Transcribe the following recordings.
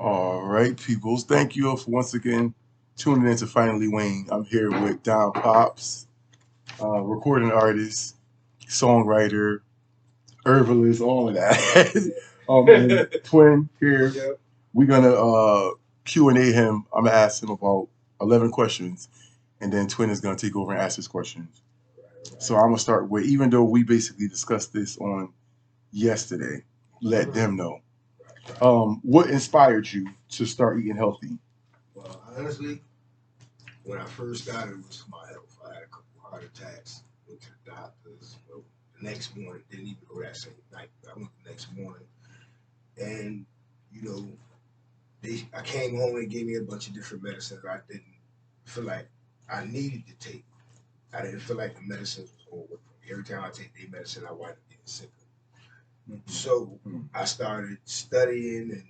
All right, peoples. Thank you for once again tuning in to Finally Wayne. I'm here with Don Popz, recording artist, songwriter, herbalist, all of that. And Twin here. Yep. We're gonna Q&A him. I'm gonna ask him about 11 questions, and then Twin is gonna take over and ask his questions. So I'm gonna start with, even though we basically discussed this on yesterday, let them know. What inspired you to start eating healthy? Well, honestly, when I first started, it was for my health. I had a couple of heart attacks, went to the doctors. Well, the next morning, didn't even go that same night. I went the next morning, and you know, I came home and they gave me a bunch of different medicines I didn't feel like I needed to take. I didn't feel like the medicines was going to work for me. Every time I take the medicine, I wind up getting sicker. So I started studying and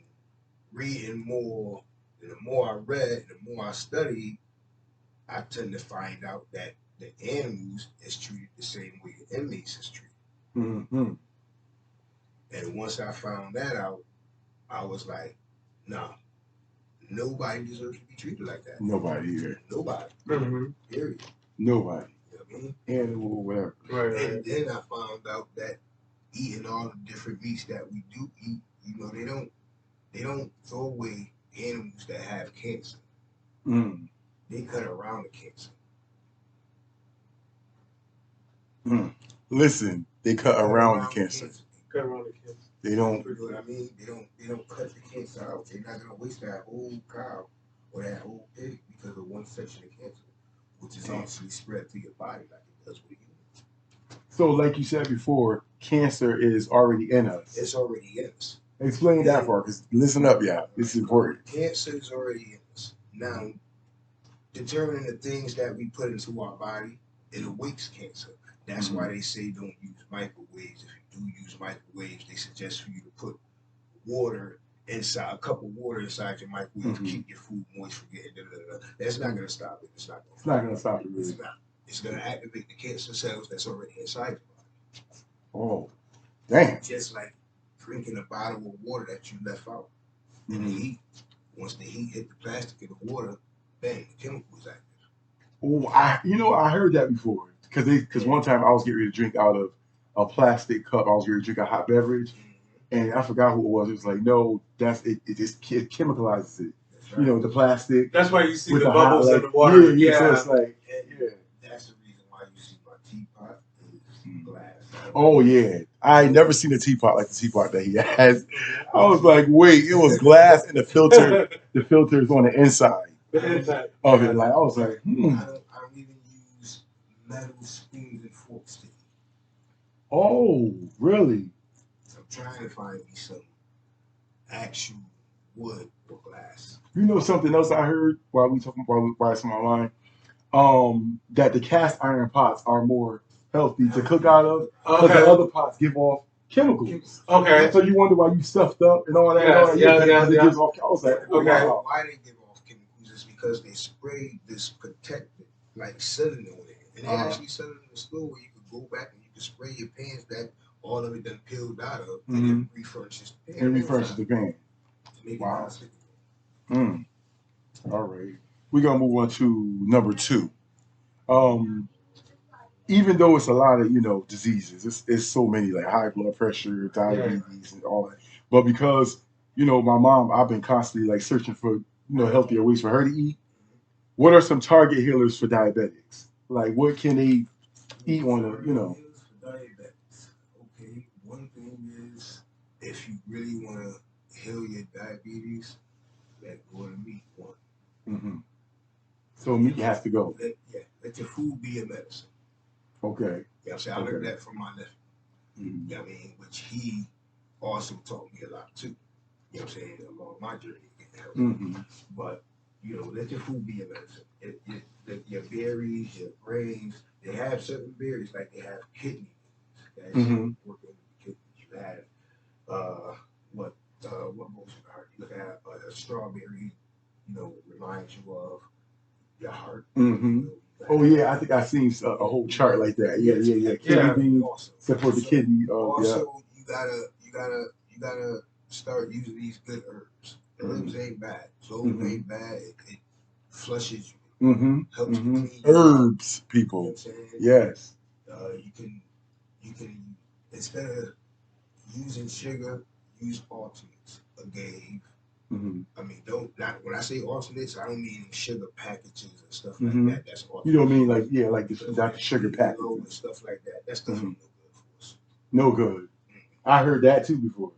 reading more. And the more I read, the more I studied, I tend to find out that the animals is treated the same way the inmates is treated. Mm-hmm. And once I found that out, I was like, nah, nobody deserves to be treated like that. Nobody here. Nobody. Mm-hmm. Period. Nobody. You know what I mean? Animal, whatever. Right. And then I found out that eating all the different meats that we do eat, they don't throw away animals that have cancer. They cut around the cancer. Listen, they cut around the cancer. Cut around the cancer. They don't. You know what I mean? They don't cut the cancer out. They're not gonna waste that whole cow or that whole pig because of one section of cancer, which is actually spread through your body like it does with humans. So, like you said before, cancer is already in us. It's already in us. Explain that part, because listen up, y'all. This is important. Cancer is already in us. Now, determining the things that we put into our body, it awakes cancer. That's why they say don't use microwaves. If you do use microwaves, they suggest for you to put water inside, a cup of water inside your microwave to keep your food moist from getting That's not going to stop it. It's not going to stop it. Really. It's not. It's going to activate the cancer cells that's already inside your body. Oh, damn. Just like drinking a bottle of water that you left out in the heat. Once the heat hit the plastic in the water, bang, the chemical is active. Oh, I heard that before. Because one time I was getting ready to drink out of a plastic cup. I was getting to drink a hot beverage, and I forgot who it was. It was like, no, that's it. It chemicalizes it. Right. You know, the plastic. That's why you see the bubbles in the water. Yeah. So it's like, that's the reason why you see my teapot is glass. Oh yeah, I never seen a teapot like the teapot that he has. I was like, wait, it was glass and the filter. The filter is on the inside of it. Like I was like, I don't even use metal spoons and forks to eat. Oh, really? I'm trying to find me some actual wood or glass. You know something else I heard while it's on my mind? That the cast iron pots are more healthy to cook out of because the other pots give off chemicals. Okay. So you wonder why you stuffed up and all that. It gives off. I was like, okay. Why they give off chemicals is because they sprayed this protectant like cinnamon on it, and they actually sell it in the store where you could go back and you can spray your pans that all of it done peeled out of, and it refurnishes the pan. And refurnishes the pan. Wow. All right. We're gonna move on to number 2. Even though it's a lot of diseases, it's so many like high blood pressure, diabetes, and all that. But because my mom, I've been constantly like searching for healthier ways for her to eat. What are some target healers for diabetics? Like what can they eat on a diabetics? Okay, one thing is if you really want to heal your diabetes, let go of the meat one. So meat has to go. Let your food be your medicine. Okay. You know what I'm saying? I learned that from my nephew. You know what I mean? Which he also taught me a lot too. You know what I'm saying? Along my journey to get healthy. But, let your food be your medicine. Your berries, your grains, they have certain berries like they have kidney beans. That's working with the kidneys. You have what most of the heart. You have a strawberry, reminds you of your heart. Oh yeah, I think I've seen a whole chart like that. Yeah. Kidney beans support the kidney. Also, you gotta start using these good herbs. Herbs ain't bad. Clove ain't bad. It flushes you. Helps you clean you Herbs, out. people. You know what I'm saying? Yes. You can instead of using sugar, use alternates. Agave. I mean, not when I say alternates, I don't mean sugar packages and stuff like that. That's alternates. You don't mean like not the sugar and packages. stuff like that. That stuff ain't no good for us. No good. I heard that too before.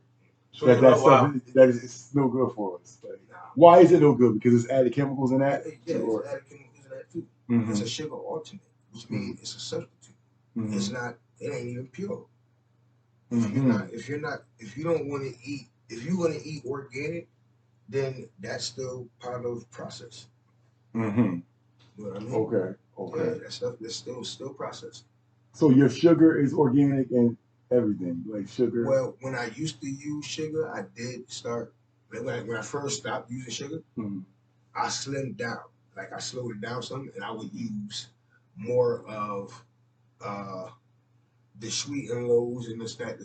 So that stuff it's no good for us. Like, why is it no good? Because it's added chemicals in that. Yeah, it's added chemicals in that too. It's a sugar alternate, which means it's a substitute. It's not. It ain't even pure. If you don't want to eat, if you want to eat organic, then that's still part of the process. You know what I mean? Okay. Yeah, that stuff is still processed. So your sugar is organic and everything, like sugar. Well, when I used to use sugar, I did start. When I first stopped using sugar, I slimmed down. Like I slowed it down some, and I would use more of the sweet and lows and this that.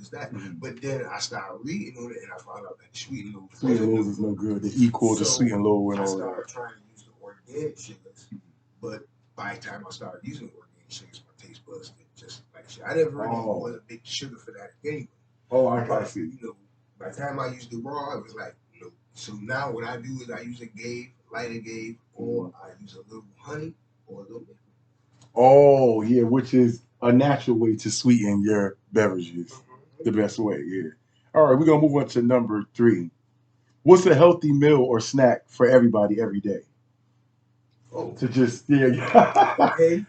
But then I started reading on it, and I found out that the sweet and lows is no good. They equal to sweet and low and all that. I started trying to use the organic sugars, but by the time I started using organic sugars, my taste buds did just like shit. I never really was a big sugar for that anyway. I see. You know, by the time I used it raw, it was like, no. So now what I do is I use light agave, or I use a little honey or a little bit. Oh yeah, which is a natural way to sweeten your beverages. The best way, yeah. All right, we're gonna move on to number 3. What's a healthy meal or snack for everybody every day? Oh, to just a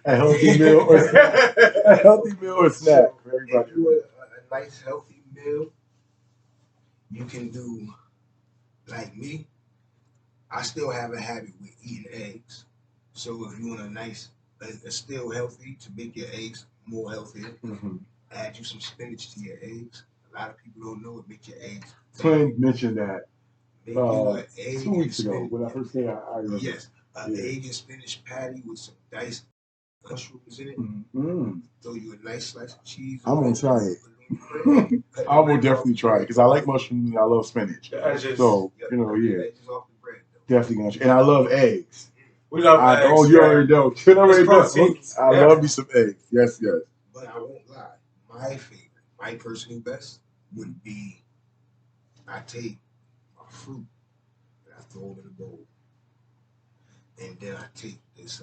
healthy meal or snack. A healthy meal or snack for everybody. If you want a nice healthy meal, you can do like me. I still have a habit with eating eggs. So if you want a nice, still healthy to make your eggs more healthier, add you some spinach to your eggs. A lot of people don't know it. Make your eggs. Twin mentioned that Make you an egg 2 weeks ago when I first came. I remember. Yes, an egg and spinach patty with some diced mushrooms in it. Throw you a nice slice of cheese. I'm gonna try it. I will definitely try it because I like mushrooms and I love spinach. So yeah, definitely gonna try. And I love eggs. We love eggs. Oh, you already know. I love me some eggs. Yes. But I won't lie. My favorite, my personal best, would be I take my fruit and I throw it in a bowl, and then I take this.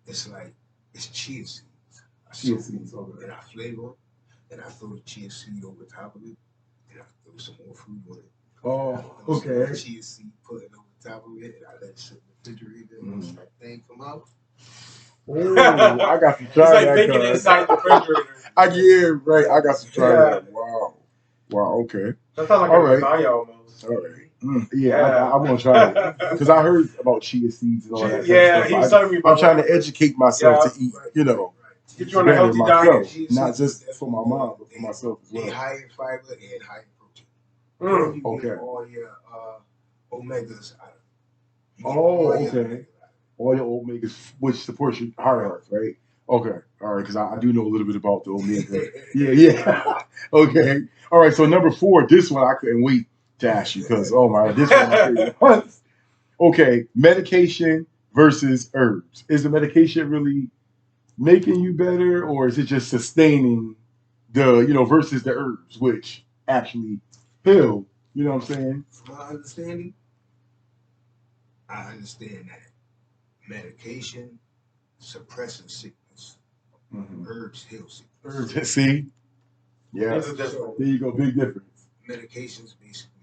It's chia seeds. And I flavor them, and I throw the chia seed over top of it, and I throw some more fruit on it. Oh, okay. Chia seed pudding over top of it, and I let it sit in the refrigerator, and once that thing come out. Ooh, I got to try it's like that. Bacon inside the refrigerator. Right. I got to try that. Wow. Okay. That sounds like all a right. fire almost. All right. I want to try it because I heard about chia seeds and all that. Stuff. He was telling me about I'm trying to educate myself to eat. Get you on a healthy diet, not just for my mom, but for myself as well. They're high in fiber and high in protein. You get all your omegas out of it. Okay. All your omegas, which supports your heart health, right? Okay. All right, because I do know a little bit about the omega. Yeah. Okay. All right. So number 4, this one I couldn't wait to ask you because this one my favorite one. Okay, medication versus herbs. Is the medication really making you better, or is it just sustaining the versus the herbs, which actually heal? You know what I'm saying? From my understanding, I understand that medication suppresses sickness. Herbs heal sickness. Herbs, see? Yeah. There you go. Big difference. Medications basically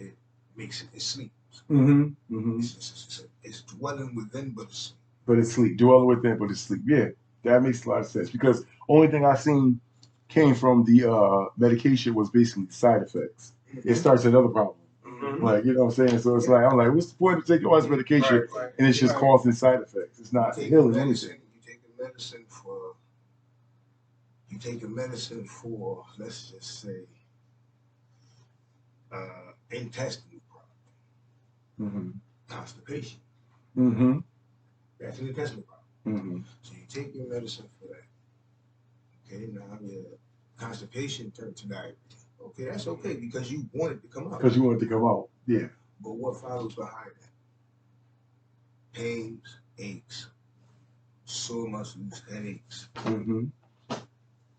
it makes it sleep. It's dwelling within, but it's sleep. But it's sleep. Dwelling within, but it's sleep. Yeah, that makes a lot of sense because only thing I seen came from the medication was basically side effects. It starts another problem. Like, you know what I'm saying? So it's like, I'm like, what's the point of taking all this medication and it's just causing side effects? It's not healing anything. You take a medicine for, let's just say, intestinal problem, constipation. That's an intestinal problem. So you take your medicine for that. Okay, now your constipation turns to diabetes. Okay, that's okay because you wanted to come out. Because you wanted to come out. Yeah. But what follows behind that? Pains, aches, sore muscles, headaches, Mm-hmm.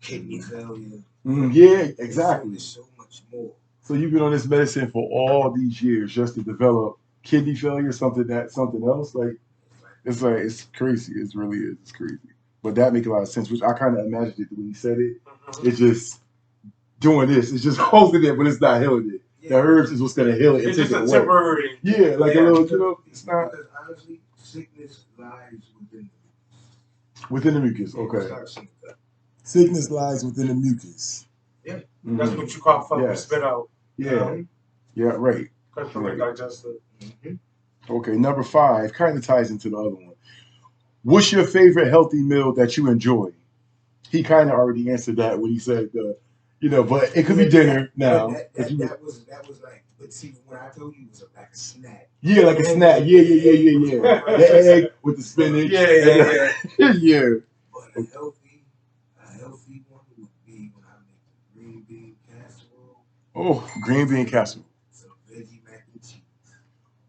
kidney failure. Yeah, exactly. There's so much more. So you've been on this medicine for all these years just to develop kidney failure, something else. Like it's crazy. It really is. It's crazy. But that makes a lot of sense, which I kind of imagined it when you said it. It's just doing this. It's just holding it, but it's not healing it. Yeah. The herbs is what's gonna heal it and It's take just it a away. temporary. Yeah, like a little, it's not because honestly, sickness lies within the mucus. Okay. Sickness lies within the mucus. Yeah. That's what you call fucking spit out. Yeah. Yeah, right. Right. Digestive. Okay, number 5 kind of ties into the other one. What's your favorite healthy meal that you enjoy? He kind of already answered that when he said, but it could be dinner now. That was like, but see, when I told you it was like a snack. Yeah, like a snack. Yeah. The egg with the spinach. Yeah. Yeah. But a healthy one would be when I make the green bean casserole. Oh, green bean casserole. Some veggie mac and cheese.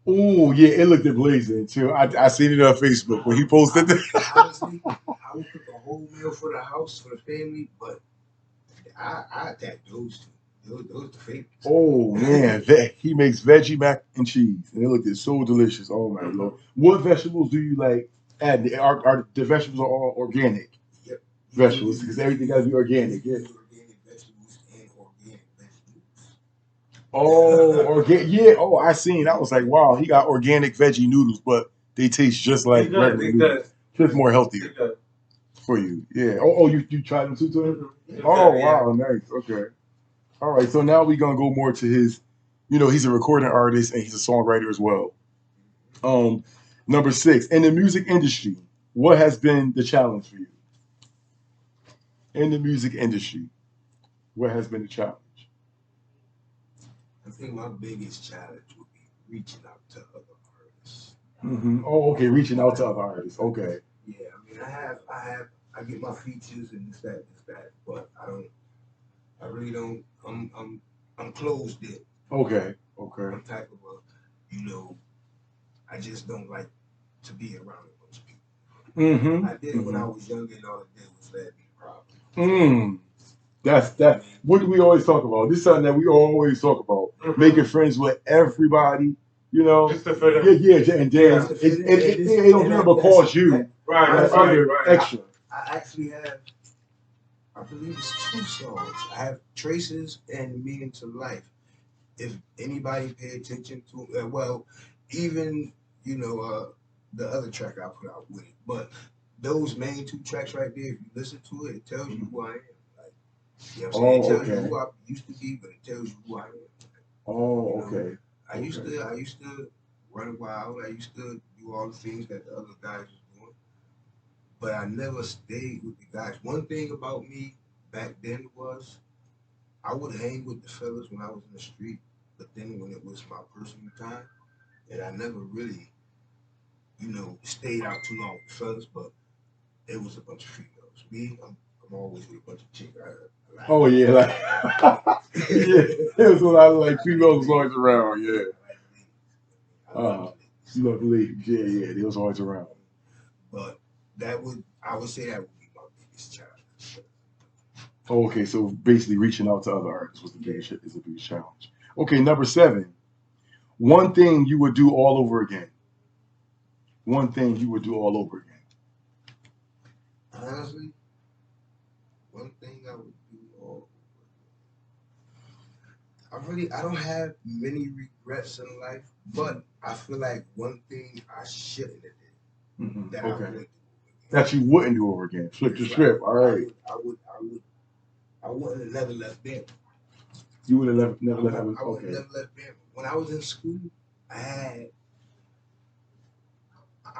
Oh, yeah, it looked blazing too. I seen it on Facebook when he posted it. Honestly, I would cook a whole meal for the house, for the family, but I attack those two. Those the favorites. Oh man, he makes veggie mac and cheese, and it looked so delicious. Oh my lord! What vegetables do you like? Add are the vegetables all organic? Yep. Vegetables, because everything got to be organic. Yeah. Organic vegetables and organic vegetables. Oh, organic. Yeah. Oh, I seen. I was like, wow, he got organic veggie noodles, but they taste just like regular noodles. Just more healthier for you. Yeah. Oh, you tried them too, Tony? Oh, wow, nice. Okay. All right, so now we're gonna go more to his, he's a recording artist and he's a songwriter as well. Number 6, in the music industry, what has been the challenge for you? In the music industry, what has been the challenge? I think my biggest challenge would be reaching out to other artists. Mm-hmm. Oh, okay, reaching out to other artists. Okay. Yeah, I mean, I get my features and this, that, but I really don't. I'm closed in. Okay. I'm type of I just don't like to be around a bunch of people. Mm-hmm. I did it when I was younger, and all it did was let me problem. That's what do we always talk about? This is something that we always talk about. Mm-hmm. Making friends with everybody, Just to fit in. Yeah, and then it don't do it cause you. Right. Extra. I actually have, I believe it's 2 songs. I have Traces and Meaning to Life. If anybody pay attention to, even, the other track I put out with it. But those main 2 tracks right there, if you listen to it, it tells you who I am. Like, you know what I'm saying? It tells you who I used to be, but it tells you who I am. Okay. I used to run wild. I used to do all the things that the other guys were doing. But I never stayed with the guys. One thing about me back then was I would hang with the fellas when I was in the street, but then when it was my personal time, and I never really, stayed out too long with the fellas, but it was a bunch of females. Me, I'm always with a bunch of chicks. Oh yeah, it was a lot of like females was always around. Yeah. Lovely. Yeah, they was always around. But I would say that would be my biggest challenge. Oh, okay, so basically reaching out to other artists was the biggest challenge. Okay, number 7. One thing you would do all over again. One thing you would do all over again. Honestly, one thing I would do all over again. I don't have many regrets in life, but I feel like one thing I shouldn't have did that I would do. That you wouldn't do over again. Flip the script. All right. I wouldn't have never left Bama. You would have never left. I would have never left Bama. When I was in school, I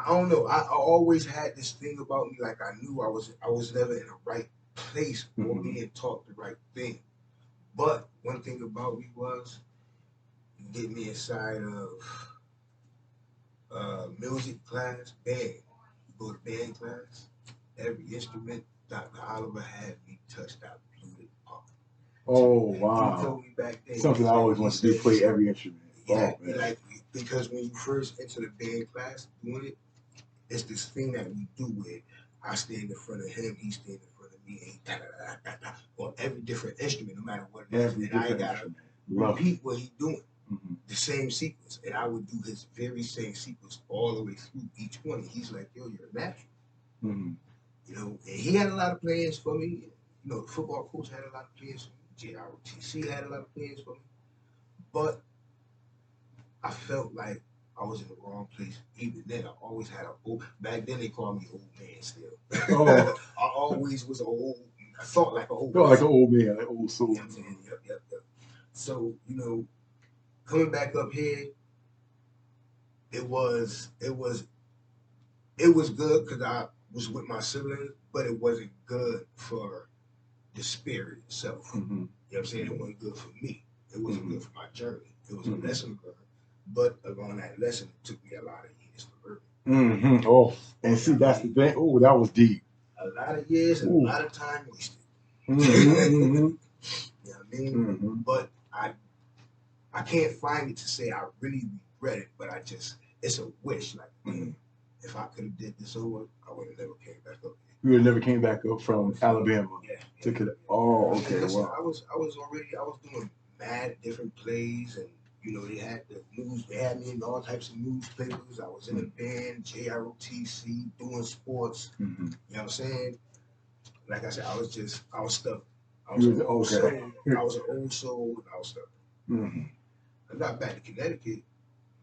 don't know. I always had this thing about me, like I knew I was never in the right place or being taught the right thing. But one thing about me was get me inside of music class, band. Go to band class. Every instrument Dr. Oliver had me touched, I blew it up. Oh, He wow. told me back then. Something I always wanted to do, play every instrument. Yeah, Oh, man. like, because when you first enter the band class doing it, it's this thing that we do where I stand in front of him, he stand in front of me, and on every different instrument, no matter what it is. Every And I different gotta instrument. Love it. repeat what he's doing. Mhm. The same sequence, and I would do his very same sequence all the way through each one. And he's like, "Yo, you're a natural," Mhm. you know. And he had a lot of plans for me. You know, the football coach had a lot of plans for me. JROTC had a lot of plans for me, but I felt like I was in the wrong place. Even then, I always had a old. Back then, they called me old man. Still, Oh. I always was an old. I thought like an old. Felt like an old man, like old soul. You know what I'm saying? Yep. So, you know, coming back up here, it was good because I was with my siblings, but it wasn't good for the spirit itself. Mhm. You know what I'm saying? It wasn't good for me. It wasn't Mhm. good for my journey. It was Mhm. a lesson learned, but along that lesson, it took me a lot of years to learn. Mhm. Oh, and see, that's the thing. Oh, that was deep. A lot of years and Ooh. a lot of time wasted. Mhm. You know what I mean? Mhm. But I can't find it to say I really regret it, but it's a wish. Like, Mhm. if I could have did this over, I would have never came back up here. You would never came back up from Alabama. Yeah. Oh, okay. Listen, Wow. I was doing mad different plays, and you know, they had the news. They had me in all types of newspapers. I was in a band, JROTC, doing sports. Mhm. You know what I'm saying? Like I said, I was stuck. I You was an old soul. okay. I was an old soul, and I was stuck. Mhm. I got back to Connecticut.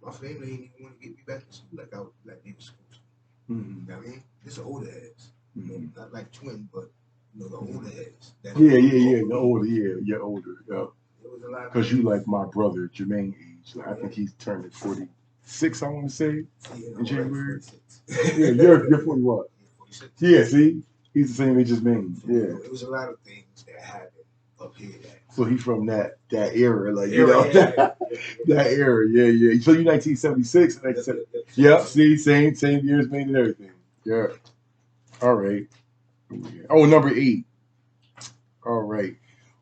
My family didn't even want to get me back to school like they were supposed to. Mhm. You know what I mean? It's the older heads. You know, Mhm. not like twin, but you know, the older heads. Yeah. The older, you're older. Yeah. There was a lot. Because you like my brother, Jermaine age. Like, I think he's turning 46, I want to say, in January. Yeah, you're 41. 46. Yeah, see? He's the same age as me. So, Yeah. you know, it was a lot of things that happened up here. So he's from that era, like, you know, that era. Yeah. So you 1976. Yeah, see, same year as me and everything. Yeah. All right. Oh, number 8. All right.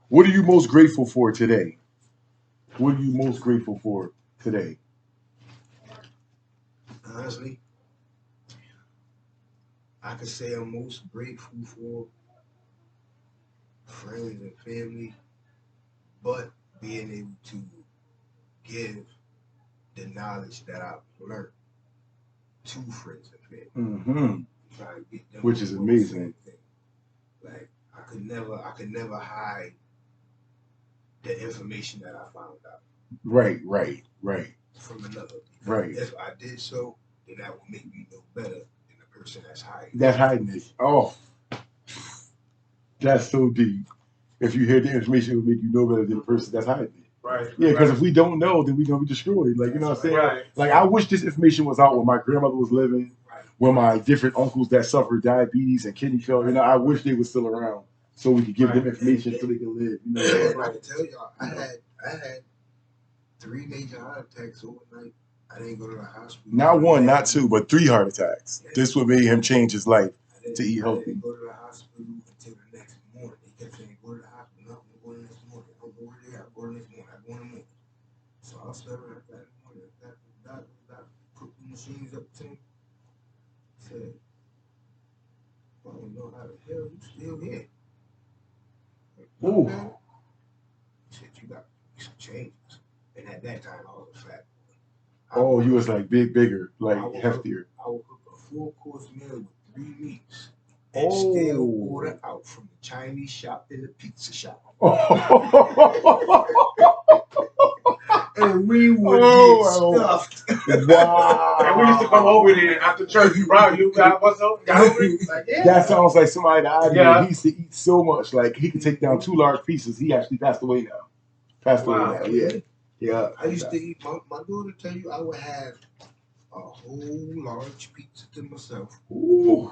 What are you most grateful for today? What are you most grateful for today? Honestly, I could say I'm most grateful for friends and family, but being able to give the knowledge that I've learned to friends and family. Mm-hmm. Trying to get them, which is amazing. Like, I could never hide the information that I found out. Right. From another. Right. If I did so, then that would make me know better than the person that's hiding. That's hiding it. Oh, that's so deep. If you hear the information, it will make you know better than the person that's hiding it. Right. Yeah, because if we don't know, then we're gonna be destroyed. Like, you know what I'm saying? Right. Like, I wish this information was out when my grandmother was living, Right. when my different uncles that suffered diabetes and kidney failure. You know, I wish they were still around so we could give them information so they can live. You know, And I can tell y'all, I had 3 major heart attacks overnight. I didn't go to the hospital. Not 1, not 2, but 3 heart attacks. Yeah. This would make him change his life to eat healthy. I didn't go to the hospital until the next morning. They kept saying, go to the hospital. No, I'm going to the next morning. I don't know where they are. Go to the next morning. I go in the morning. So I was there that morning. That put the machines up to me. Said, I don't know how the hell you still here. Ooh. He said, you got some changes. And at that time, I was a fat boy. Oh, he was like bigger, like heftier. I would cook a 4-course meal with 3 meats. And still order out from the Chinese shop and the pizza shop. And we would get stuffed. Wow. And we used to come over there after church. Bro, you got what's up? Like, yeah. That sounds like somebody that I knew. Yeah. He used to eat so much. Like, he could take down 2 large pieces. He actually passed away now. Yeah. I used to eat, my daughter tell you, I would have a whole large pizza to myself. Ooh.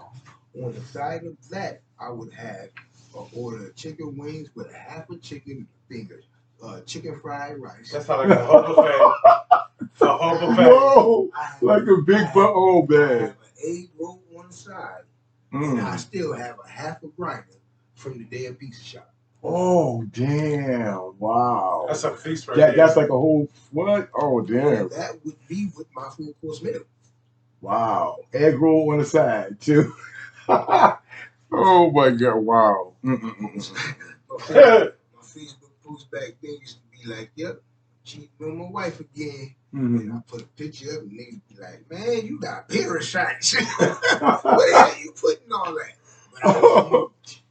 On the side of that, I would have an order of chicken wings with a half a chicken finger, chicken fried rice. That's how like a whole buffet. A whole buffet. No, like a big butt. Oh, man. I have an egg roll on the side, and I still have a half a grinder from the damn pizza shop. Oh damn! Wow. That's a feast right That there. that's like a whole what? Oh And damn! that would be with my full course meal. Wow. Egg roll on the side too. Oh my god! Wow. My Facebook post back then used to be like, "Yep, cheating on my wife again." Mhm. And I put a picture up, and niggas be like, "Man, you got parasites. Where the hell you putting all that?" But I was huge.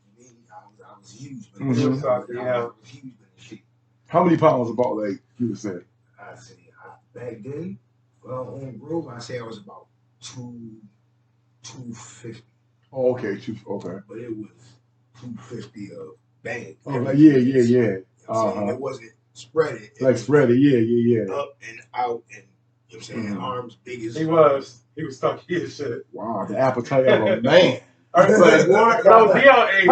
I was huge. But Mhm. Yeah. I was huge with the shit. How many pounds about like you would say? I say back then, on Grove, I say I was about 250, Oh, okay. Okay. but it was 250 of bang. Oh, like, yeah, yeah, yeah. You know what I'm saying? Uh-huh. It wasn't spread it. Like was spread it. Yeah, yeah, yeah. up and out, and you know what I'm saying, Mhm. arms big as He was stuck here shit. Wow, the appetite of a man. It's like what? No, Dion ate.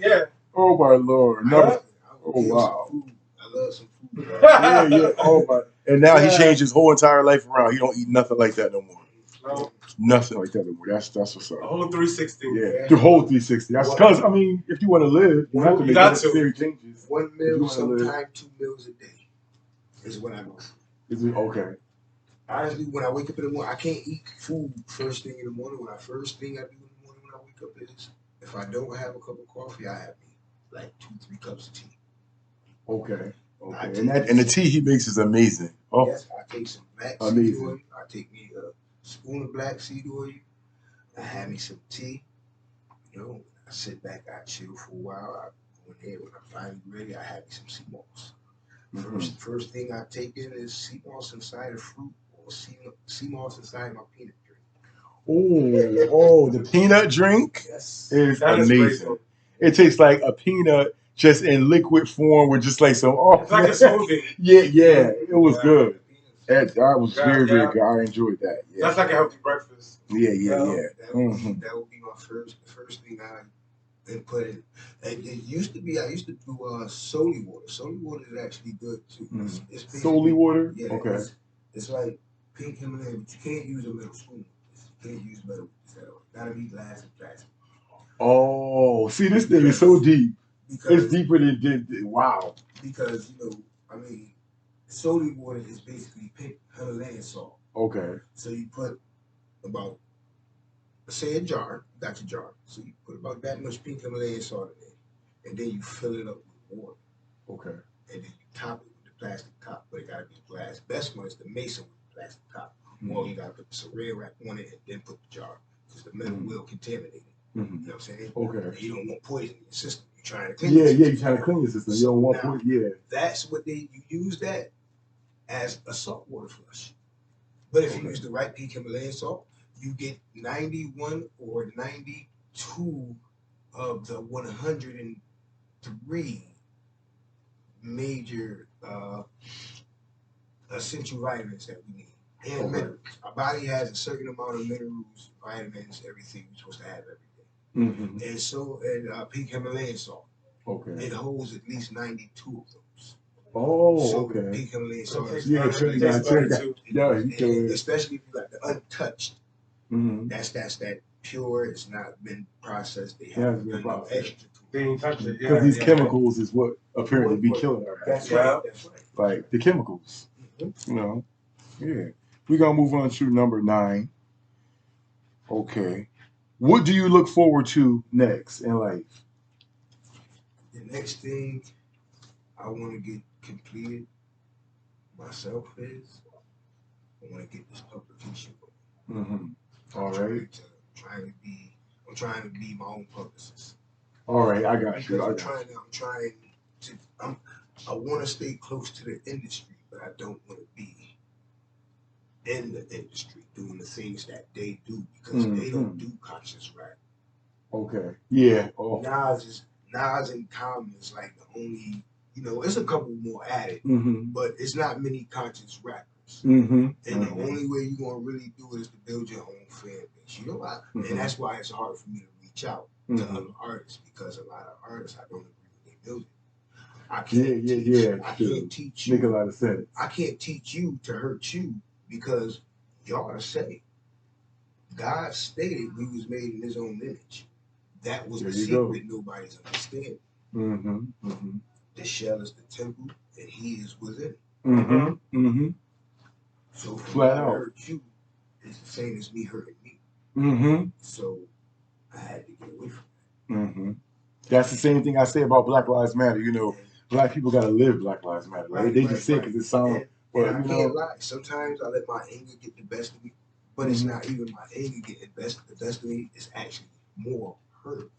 Yeah. Oh my lord. Never. I Oh, would give wow. some food. I love some food. Yeah, yeah. Oh my. And now he Yeah. changed his whole entire life around. He don't eat nothing like that no more. No, Nothing like that no more. That's what's a up. whole 360. Yeah, the whole 360. That's because I mean, if you want to live, you have to You make got to. necessary changes. One If you meal, wanna live. sometimes 2 meals a day is what I go for. Is it okay? Honestly, when I wake up in the morning, I can't eat food first thing in the morning. First thing I do in the morning when I wake up is, if I don't have a cup of coffee, I have me like 2, 3 cups of tea. Okay. I Okay. And the tea he makes is amazing. Oh, Yes, I take some black seed amazing. oil. I take me a spoon of black seed oil. I have me some tea. You know, I sit back, I chill for a while. I go in there when I'm finally ready. I have me some sea moss. First thing I take in is sea moss inside a fruit, or sea moss inside my peanut drink. Oh, the peanut drink Yes. is That is amazing. great. It tastes like a peanut just in liquid form with just like some. Oh, It's like a smoothie. yeah, yeah. It was Yeah. good. That was Yeah, very, very yeah. good. I enjoyed that. Yeah. That's like a healthy breakfast. Yeah, yeah, yeah. That would be my first thing I input in. And it used to be I used to do soli water. Soli water is actually good too. It's Soli water? Yeah, Okay. it's like pink Himalayan, but you can't use a metal spoon. You can't use metal at all. Gotta be glass and plastic. Oh, see, this thing is so deep. Because It's deeper than wow. Because I mean, soli water is basically pink Himalayan salt. Okay. So you put about, say, a jar. You got your jar. So you put about that much pink Himalayan salt in there, and then you fill it up with water. Okay. And then you top it with the plastic top, but it gotta be glass. Best one is the mason with the plastic top. Or you gotta put the saran wrap on it and then put the jar, because the metal will contaminate it. You know what I'm saying? Okay. And you don't want poison in your system. You're trying to clean Yeah, your system. yeah, you're trying to clean your system. You don't want poison. Yeah. That's what you use that as a saltwater flush. But if you use the right pink Himalayan salt, you get 91 or 92 of the 103 major essential vitamins that we need, and minerals. Our body has a certain amount of minerals, vitamins, everything we're supposed to have every day. And so, pink Himalayan salt, it holds at least 92 of those. Oh, So okay. pink Himalayan salt, Yeah, especially if you got the untouched. That's that pure. It's not been processed. They haven't done no extra. They ain't touch it. Because these chemicals is what apparently be killing our That's body. right. That's right. Like the chemicals. You know. Yeah. We're gonna move on to number 9. Okay. What do you look forward to next in life? The next thing I want to get completed myself is, I want to get this publication going. All right. I'm trying to be my own publicist. All right, I got you. I want to stay close to the industry, but I don't want to be in the industry doing the things that they do, because they don't do conscious rap. Okay. Yeah. Oh. Nas and Common is like the only, it's a couple more added, but it's not many conscious rappers. And the only way you're gonna really do it is to build your own fan base. You know why? And that's why it's hard for me to reach out to other artists, because a lot of artists, I don't agree with their music. I can't teach you. Make a lot of sense. I can't teach you to hurt you, because y'all are saved. God stated we was made in His own image. That was the secret nobody's understanding. Mm-hmm. Mm-hmm. The shell is the temple, and he is within. Mm-hmm. Mm-hmm. So for Flat me to out. hurt you is the same as me hurting me. Mm-hmm. So I had to get away from Mm-hmm. That's the same thing I say about Black Lives Matter. You know, that. Black people gotta live Black Lives Matter. Like, they just say it because it sounds, And but I you can't know. lie. Sometimes I let my anger get the best of me, but it's not even my anger getting the best of me. It's actually more hurt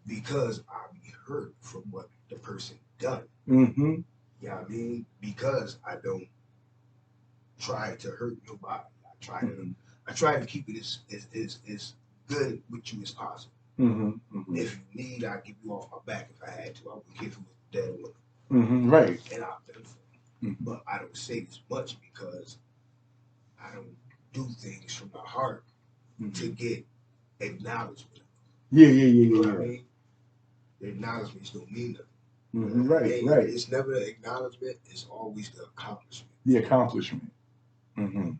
because I be hurt from what the person done. Mm-hmm. You know what I mean? Because I don't try to hurt nobody. I try to keep it as good with you as possible. Mm-hmm. Mm-hmm. If you need, I'll give you off my back if I had to. I wouldn't care if it was dead or living. Mm-hmm. Right. And I've done for Mm-hmm. But I don't say this much because I don't do things from the heart to get acknowledgement. Yeah. You know what I mean? The acknowledgments don't mean nothing. Mm-hmm. Right. It's never the acknowledgement, it's always the accomplishment. The accomplishment. Mm-hmm.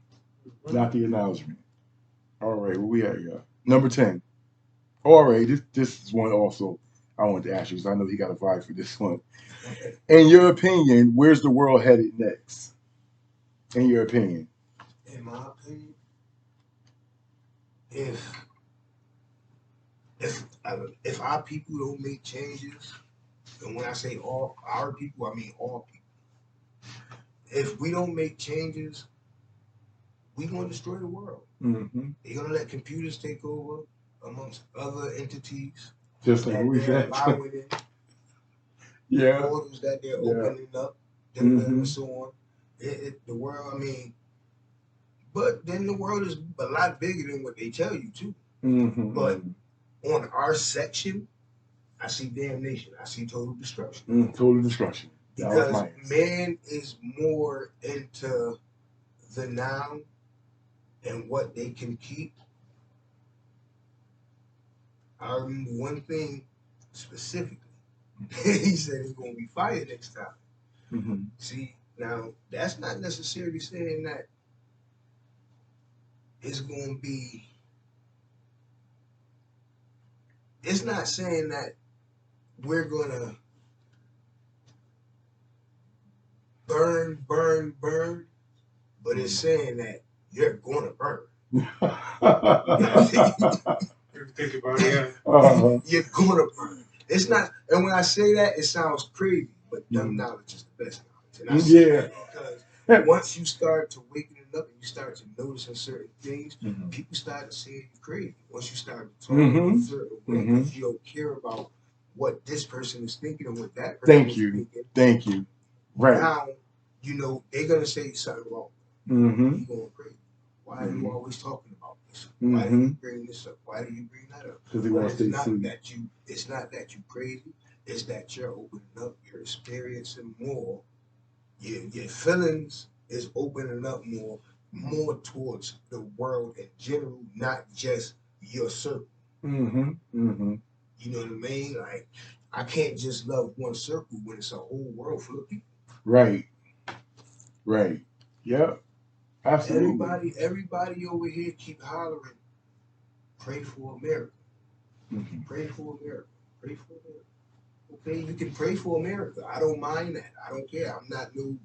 Not the acknowledgement. All right, where we at, y'all? Number 10. All right, this is one also I wanted to ask you because I know he got a vibe for this one. In your opinion, where's the world headed next? In your opinion? In my opinion, if our people don't make changes, and when I say all our people, I mean all people. If we don't make changes, we're going to destroy the world. Mm-hmm. They're going to let computers take over amongst other entities. Just like we said. Allowing it. Yeah. Portals that they're opening up, and so on. The world, I mean, but then the world is a lot bigger than what they tell you too. Mm-hmm. But on our section, I see damnation. I see total destruction. Total destruction. Because man is more into the now and what they can keep. I remember one thing specifically. He said it's going to be fire next time. Mm-hmm. See, now that's not necessarily saying that it's going to be. It's not saying that we're going to burn, but it's saying that you're going to burn. Think about it. You're going to burn. It's not, and when I say that, it sounds crazy, but dumb knowledge is the best knowledge. And I say that because once you start to waking up and you start to noticing certain things, people start to say you crazy. Once you start to talk in a certain way, because you don't care about what this person is thinking and what that person is thinking. Thank you. Right. Now, you know, they're going to say something wrong. Mm-hmm. You're going crazy. Why are you always talking about this? Why do you bring this up? Why do you bring that up? Because they want to stay sweet. It's not that you crazy. It's that you're opening up. You're experiencing more. Your feelings is opening up more towards the world in general, not just your circle. Mm-hmm. Mm-hmm. You know what I mean? Like, I can't just love one circle when it's a whole world full of people. Right. Right. Yep. Absolutely. Everybody over here keep hollering, pray for America. Pray for America. Pray for America. Okay, you can pray for America. I don't mind that. I don't care. I'm not no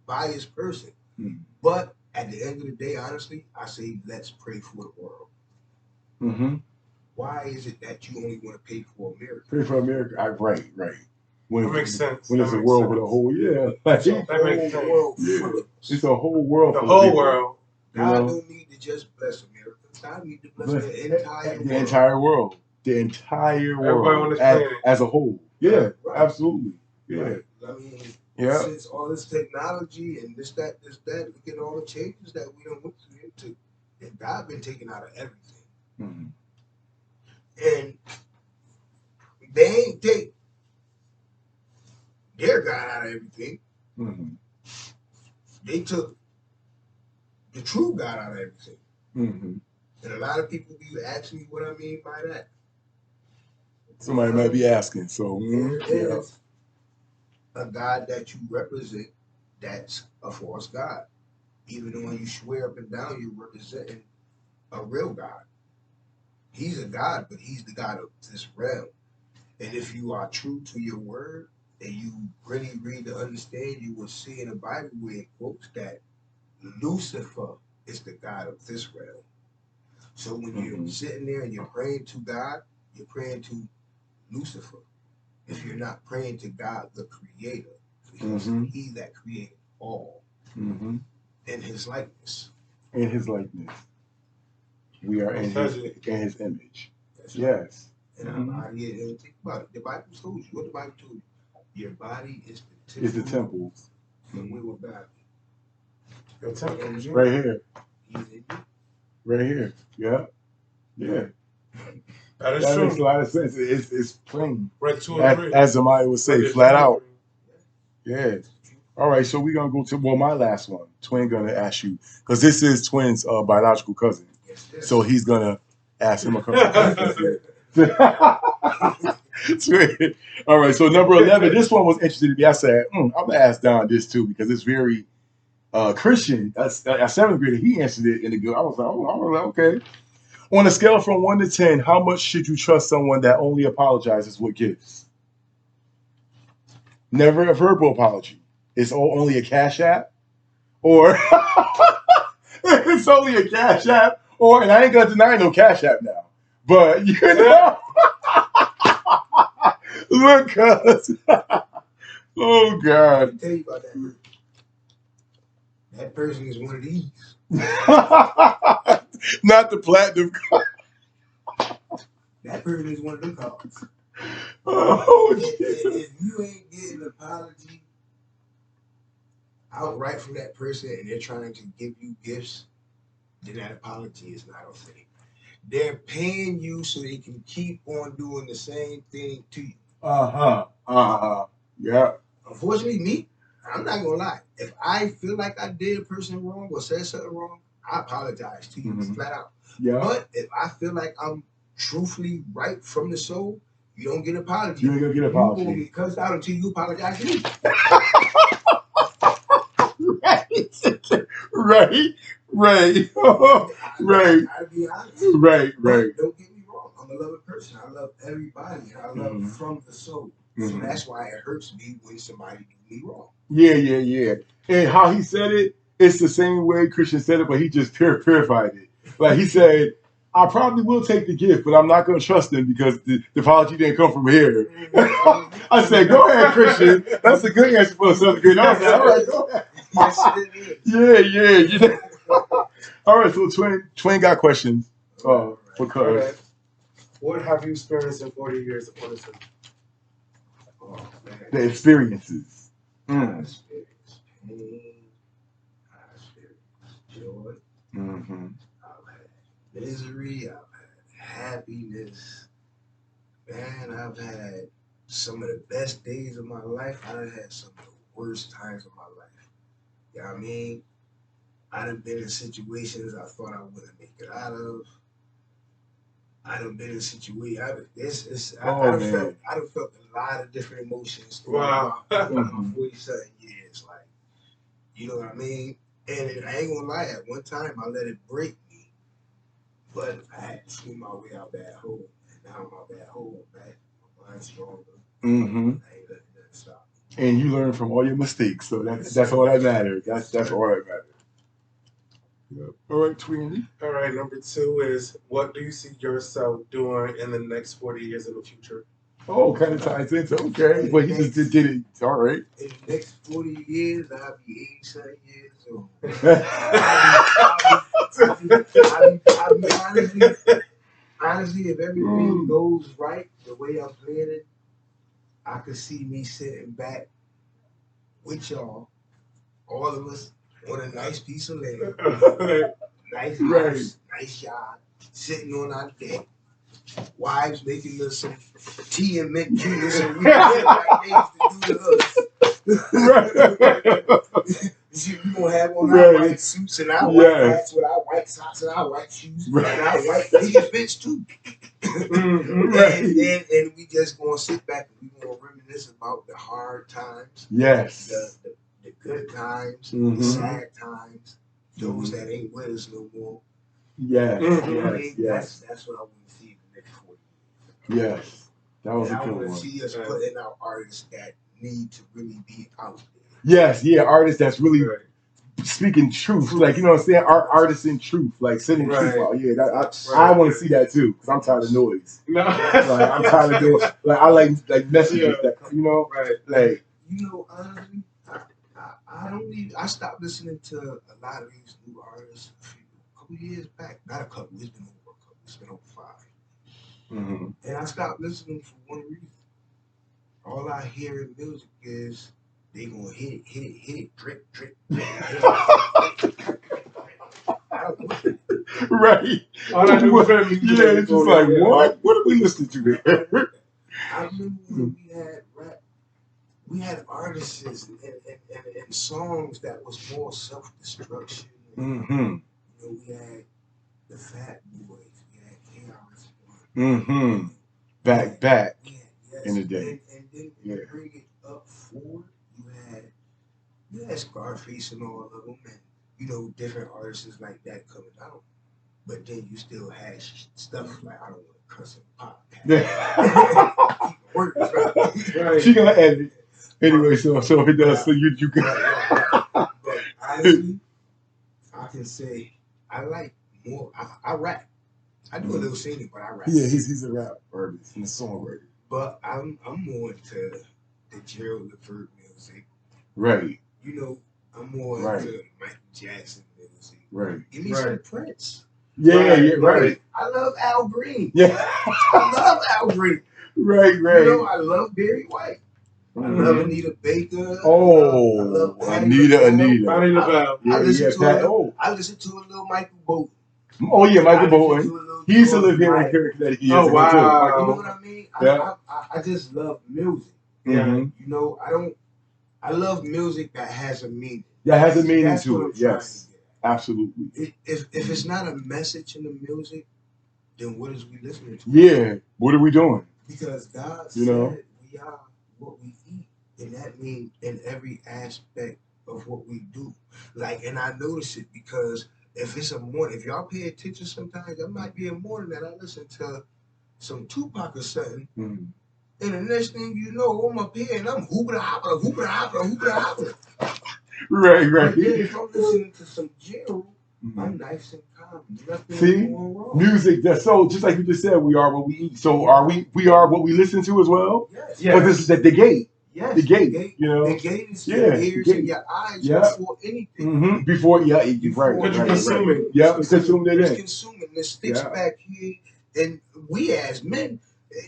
biased person. But at the end of the day, honestly, I say let's pray for the world. Why is it that you only want to pay for America? Pray for America. Right. That makes sense. When it's a world with a whole, that makes sense. World it's a whole world. The whole world. God don't need to just bless America. God need to bless the entire world. The entire world. The entire world. Everybody on this planet. As a whole. Yeah, absolutely. Yeah. Right. I mean, since all this technology and this, that, look at all the changes that we done went through, and God been taken out of everything. And they ain't take their God out of everything. They took the true God out of everything. And a lot of people be asking me what I mean by that. Somebody might be asking. So there is a God that you represent that's a false God. Even though when you swear up and down you're representing a real God. He's a God, but he's the God of this realm. And if you are true to your word and you really read to understand, you will see in the Bible where it quotes that Lucifer is the God of this realm. So when you're sitting there and you're praying to God, you're praying to Lucifer. If you're not praying to God, the Creator, because He that created all in His likeness. In His likeness. We are in His image. That's yes. Right. And our body, and think about it. The Bible told you. What the Bible told you? Your body is the temple. Is the temple. And we will God. Your temple. Right here. Right here. Yeah. Yeah. That true. makes a lot of sense. It's plain. Right to as Zamaya would say, flat out. Yeah. All right, so we're gonna go to my last one. Twin gonna ask you because this is Twin's biological cousin, so he's gonna ask him a couple questions. Twin. All right, so number 11. This one was interesting to me. I said, I'm gonna ask Don this too because it's very Christian. At 7th grade, he answered it in the good. I was like, okay. On a scale from 1 to 10, how much should you trust someone that only apologizes with gifts? Never a verbal apology. It's only a cash app, or it's only a cash app, or and I ain't gonna deny no cash app now, but you know, look, cuz, oh God. Let me tell you about that person. That person is one of these. Not the platinum card. That person is one of them cards. Oh, if you ain't getting an apology outright from that person and they're trying to give you gifts, then that apology is not authentic. They're paying you so they can keep on doing the same thing to you. Yeah. Unfortunately, me, I'm not gonna lie. If I feel like I did a person wrong or said something wrong, I apologize to you flat out. Yeah. But if I feel like I'm truthfully right from the soul, you don't get an apology. You ain't gonna get an apology. You gonna get cussed out until you apologize to me. Right. Right. I'll be honest. Right. But don't get me wrong. I'm a loving person. I love everybody. I love from the soul. So that's why it hurts me when somebody do me wrong. Yeah. And how he said it, it's the same way Christian said it, but he just purified it. Like he said, I probably will take the gift, but I'm not going to trust him because the apology didn't come from here. I said, go ahead, Christian. That's a good answer for a 7th grade. I was like, all right, go ahead. Yeah. All right, so Twin got questions for Cuz. Okay. What have you experienced in 40 years of honesty? Oh, man. The experiences. I experienced pain. I experienced joy. I've had misery. I've had happiness. Man, I've had some of the best days of my life. I've had some of the worst times of my life. You know what I mean? I done been in situations I thought I wouldn't make it out of. I done been in situations. I done felt a lot of different emotions throughout my 40-something years. Like, you know what I mean? And I ain't gonna lie, at one time I let it break me, but I had to swim my way out that hole. And now I'm out that hole, I'm back. My mind's stronger. I ain't letting nothing stop me. And you learn from all your mistakes, so that's all that matters. That's all that matters. Yep. All right, Tweenie. All right, number 2 is, what do you see yourself doing in the next 40 years in the future? Oh, kind of ties into, okay. But he just did it. All right. In the next 40 years, I'll be 87 years old. I'll be honestly, if everything goes right the way I'm planning, I could see me sitting back with y'all, all of us, on a nice piece of land, nice house, nice yard, sitting on our deck, wives making us some tea and mint juleps, and we just like they used to do to us. We gonna have on our white suits and our white hats with our white socks and our white shoes and our white fits too. And we just gonna sit back and we gonna reminisce about the hard times. Yes. The good times, the sad times, those that ain't with us no more. Yes. That's what I want to see in the next 40 years. Yes. That was And a I good want to one. see us Right. putting out artists that need to really be out there. Yes, yeah, artists that's really Right. speaking truth, like you know what I'm saying. Artists in truth, like sending truth Right. out. Yeah, I Right. want to see that too because I'm tired of noise. No. Like I'm tired of doing. Like I like messages Yeah. that you know. Right. Like You know, honestly, I don't need. I stopped listening to a lot of these new artists a couple years back. Not a couple. It's been over a couple. It's been over 5. mhm. And I stopped listening for one reason. All I hear in music is they gonna hit it, drip, drip, drip. I don't want that. Right. All I do is rap music. Yeah, it's just like what? What are we listening to there? I remember when we had rap. We had artists and songs that was more self-destruction. Mm-hmm. You know, we had the Fat Boys, we had KRS Mm-hmm. Back yes. in the day. And then Yeah. you bring it up forward, you had Scarface and all of them, and you know different artists like that coming out. But then you still had stuff like I don't want to cuss in podcast. Yeah. Words, right? Right. She gonna edit it. Anyway, so if it does, so you can. But honestly, I can say I like more. I rap. I do a little singing, but I rap. Yeah, he's a rap artist and a songwriter. But I'm more into the Gerald Levert music. Right. You know, I'm more Right. into Michael Jackson music. Right. Give me Right. some Prince. Yeah, yeah, right. I love Al Green. Yeah. I love Al Green. Right, right. You know, I love Barry White. I love Mhm. Anita Baker. Oh, I love Patti Anita. Ronnie LaBelle. Yeah, I listen yeah, to Pat. I listen to a little Michael Bolton. Oh yeah, Michael I listen Bolton. to a little He used to George live here in Michael. Connecticut years Oh, ago wow. too. You know what I mean? Yeah. I just love music. Yeah. Mhm. You know, I love music that has a meaning. That has a meaning That's to what it. I'm trying Yes, to get at. absolutely. If it's not a message in the music, then what is we listening to? Yeah. What are we doing? Because God You said know? we are what we eat. And that means in every aspect of what we do. Like, and I notice it because if it's a morning, if y'all pay attention sometimes, there might be a morning that I listen to some Tupac or something. Mhm. And the next thing you know, I'm up here and I'm hooping hopping, hooping hopping, hooping hopping. Right, But then right. if I'm listening to some Gerald, Mhm. I'm nice and calm. Nothing See? going wrong. Music. That's so. Just like you just said, we are what we eat. So are we? We are what we listen to as well. Yes. Yeah. But this is the gate. Yes. The gate. You know. The gate is Yeah, your the ears gate. and your eyes Yeah. before anything. Mm-hmm. Before, yeah, you're right. Before Because you're right, consuming. Right. Yeah, consume it It's in. consuming. It sticks Yeah. back here. And we as men,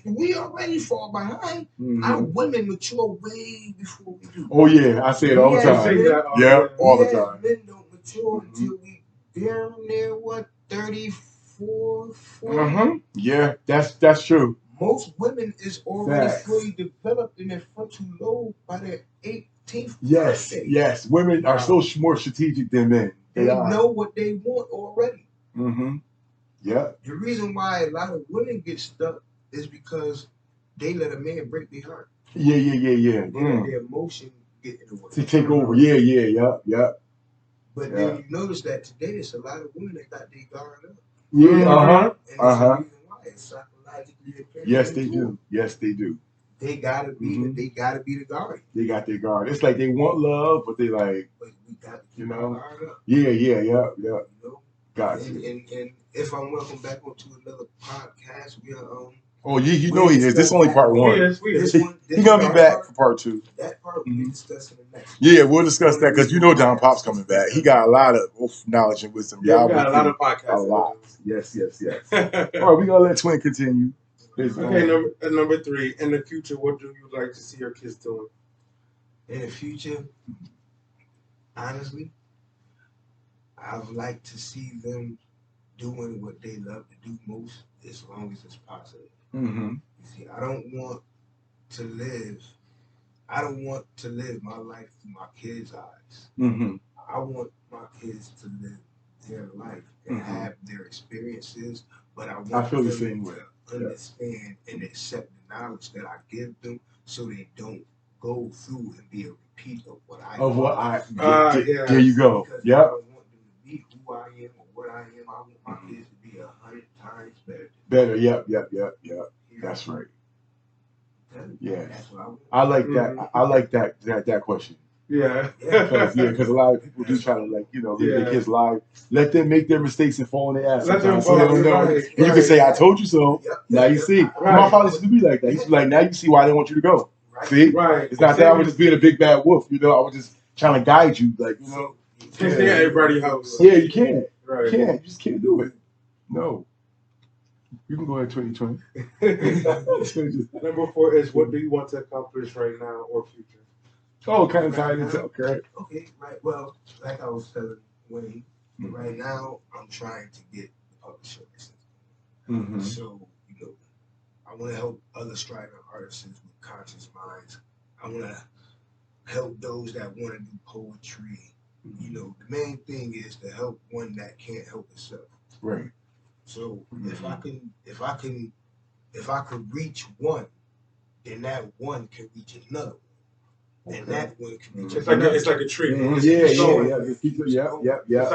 we already fall behind. Our Mhm. women mature way before we do. Oh yeah, I say it all the We You as say time. men, that all Yeah, the all the we as time. men don't mature Mhm. until we down there, what, 34, 40? Mm-hmm. Yeah, that's true. Most women is already Facts. fully developed in their frontal lobe by their 18th Yes, birthday. yes. Women are so more strategic than men. They are. know what they want already. Mm-hmm. Yeah. The reason why a lot of women get stuck is because they let a man break their heart. Yeah. They let their emotion get in the way. To take over. Yeah. But then you notice that today there's a lot of women that got their guard up. Yeah. Uh-huh. And it's the reason why it's psychologically imperative. Yes, they do. Yes, they do. They gotta be they gotta be the guard. They got their guard. It's like they want love, but they like, But we got to keep you know. our guard up. Yeah. You know? Got And, you. and if I'm welcome back onto another podcast, we are Oh, you know he is. This is only part We one. is. He gonna be back for part 2. That part we'll be discussing the next one. Yeah, we'll discuss that because you know Don Pop's coming back. He got a lot of knowledge and wisdom. Yeah, Y'all we got a lot of a podcasts. lot. Yes. All right, we gonna let Twin continue. Okay, number 3. In the future, what do you like to see your kids doing? In the future, honestly, I would like to see them doing what they love to do most, as long as it's positive. Mm-hmm. You see, I don't want to live my life through my kids' eyes. Mm-hmm. I want my kids to live their life and have their experiences, but I want feel the them same way. to understand and accept the knowledge that I give them, so they don't go through and be a repeat of what I yeah. There you go. Because Yep. I don't want them to be who I am or what I am. I want my kids to be 100 times better. Better. Yep. That's right. Yeah. That's what I want. I like that. I like that question. Yeah. Because a lot of people do try to live their kids' life. Let them make their mistakes and fall in their ass Let them sometimes, so they fall. don't know. Right, And you can say, "I told you so." Yep, Now you see. Right. My father used to be like that. He used to be like, "Now you see why they want you to go." Right. See, Right. it's not that I was just being a big bad wolf. I was just trying to guide you, Can't stay at everybody's house. Yeah, you can't. Right. You can't. You just can't do it. No. You can go ahead 2020. Number 4 is, what do you want to accomplish right now or future? Oh, kind of tied into okay. Okay, right. Well, like I was telling Wayne, right now I'm trying to get the publisher license. Mm-hmm. So, I want to help other striving artists with conscious minds. I want to help those that want to do poetry. The main thing is to help one that can't help itself. Right. So if I could reach one, then that one can reach another one, and that one can reach another. It's like a tree. Yeah.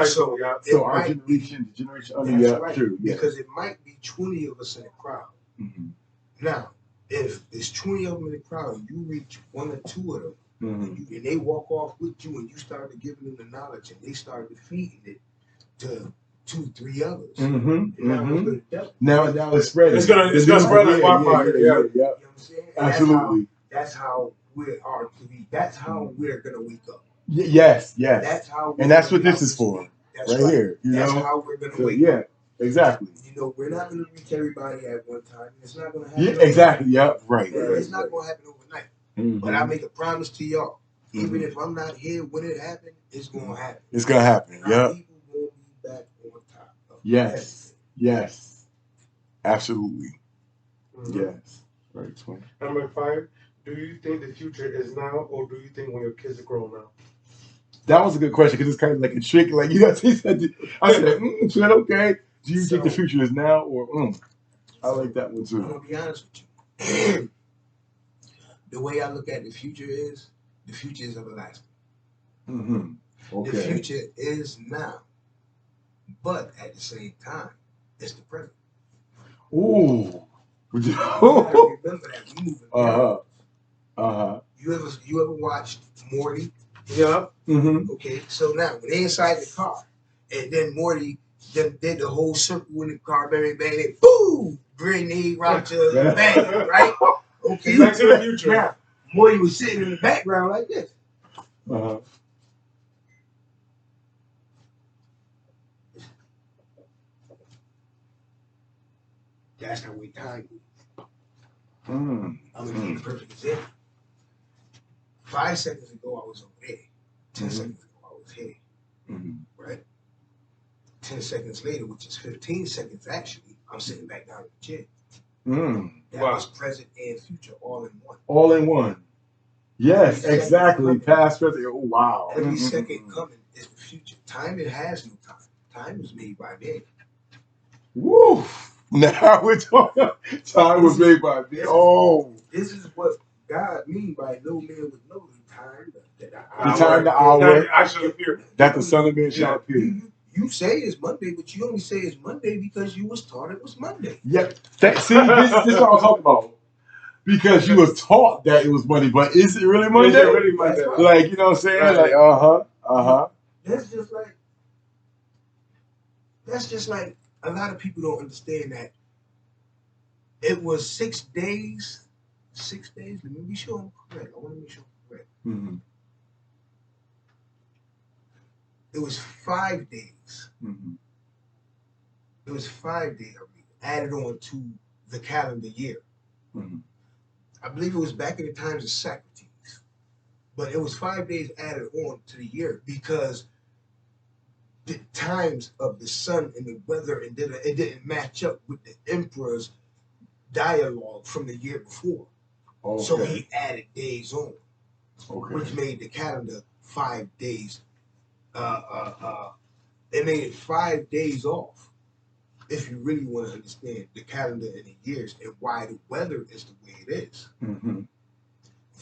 So our generation under that's right. true. Yeah. Because it might be 20 of us in a crowd. Mm-hmm. Now, if there's 20 of them in the crowd, and you reach 1 or 2 of them, Mm-hmm. and they walk off with you, and you started giving them the knowledge, and they started feeding it to 2, 3 others. Now it's spreading. It's gonna spread like wildfire. You know what I'm saying? And Absolutely. That's how we are to be. That's how we're gonna wake up. Yes. That's how. And that's what this is for. That's right here. That's how we're gonna wake up. Yeah. Exactly. We're not gonna reach everybody at one time. It's not gonna happen. Yeah. Exactly. Yep. Right. It's not gonna happen overnight. Mm-hmm. But I make a promise to y'all. Even if I'm not here when it happens, it's gonna happen. It's gonna happen. Yeah. People will be back on top. Yes. Absolutely. Mm-hmm. Yes. Right. 20. Number 5. Do you think the future is now, or do you think when your kids are grown up? That was a good question because it's kind of like a trick. Like you got to say, I said, okay. Do you think the future is now or? I like that one too. I'm gonna be honest with you. The way I look at the future is everlasting. Mm-hmm. Okay. The future is now, but at the same time, it's the present. Ooh. You gotta remember that we moving. You ever watched Morty? Yeah. Mm-hmm. Okay, so now when they inside the car, and then Morty did the whole circle in the car, bang, they boom, grenade rock to the bang, right? Okay, Back to the future. Now, Morty was sitting in the background like this. That's how we time moves. I'm gonna give you a perfect example. 5 seconds ago, I was over there. 10 seconds ago, I was here. Right? 10 seconds later, which is 15 seconds actually, I'm sitting back down in the chair. That was present and future all in one. All in one. Yes, exactly. Past, present. Oh, wow. Every second coming is the future. Time, it has no time. Time was made by man. Woo! Now we're talking. Time was made by man. Oh. This is what God means by no man would know the time. The time, the hour. I should appear. That the Son of Man shall appear. You say it's Monday, but you only say it's Monday because you was taught it was Monday. Yep. See, this is what I'm talking about. Because you was taught that it was Monday, but is it really Monday? Is it really Monday? Like, you know what I'm saying? Right. Like, That's just like a lot of people don't understand that it was 6 days. 6 days. Let me be sure I'm correct. I want to make sure I'm correct. Mm-hmm. It was 5 days. Mm-hmm. It was 5 days added on to the calendar year. Mm-hmm. I believe it was back in the times of Socrates. But it was 5 days added on to the year because the times of the sun and the weather and it didn't match up with the emperor's dialogue from the year before. Okay. So he added days on, which made the calendar 5 days. It made it 5 days off. If you really want to understand the calendar and the years and why the weather is the way it is. Mm-hmm.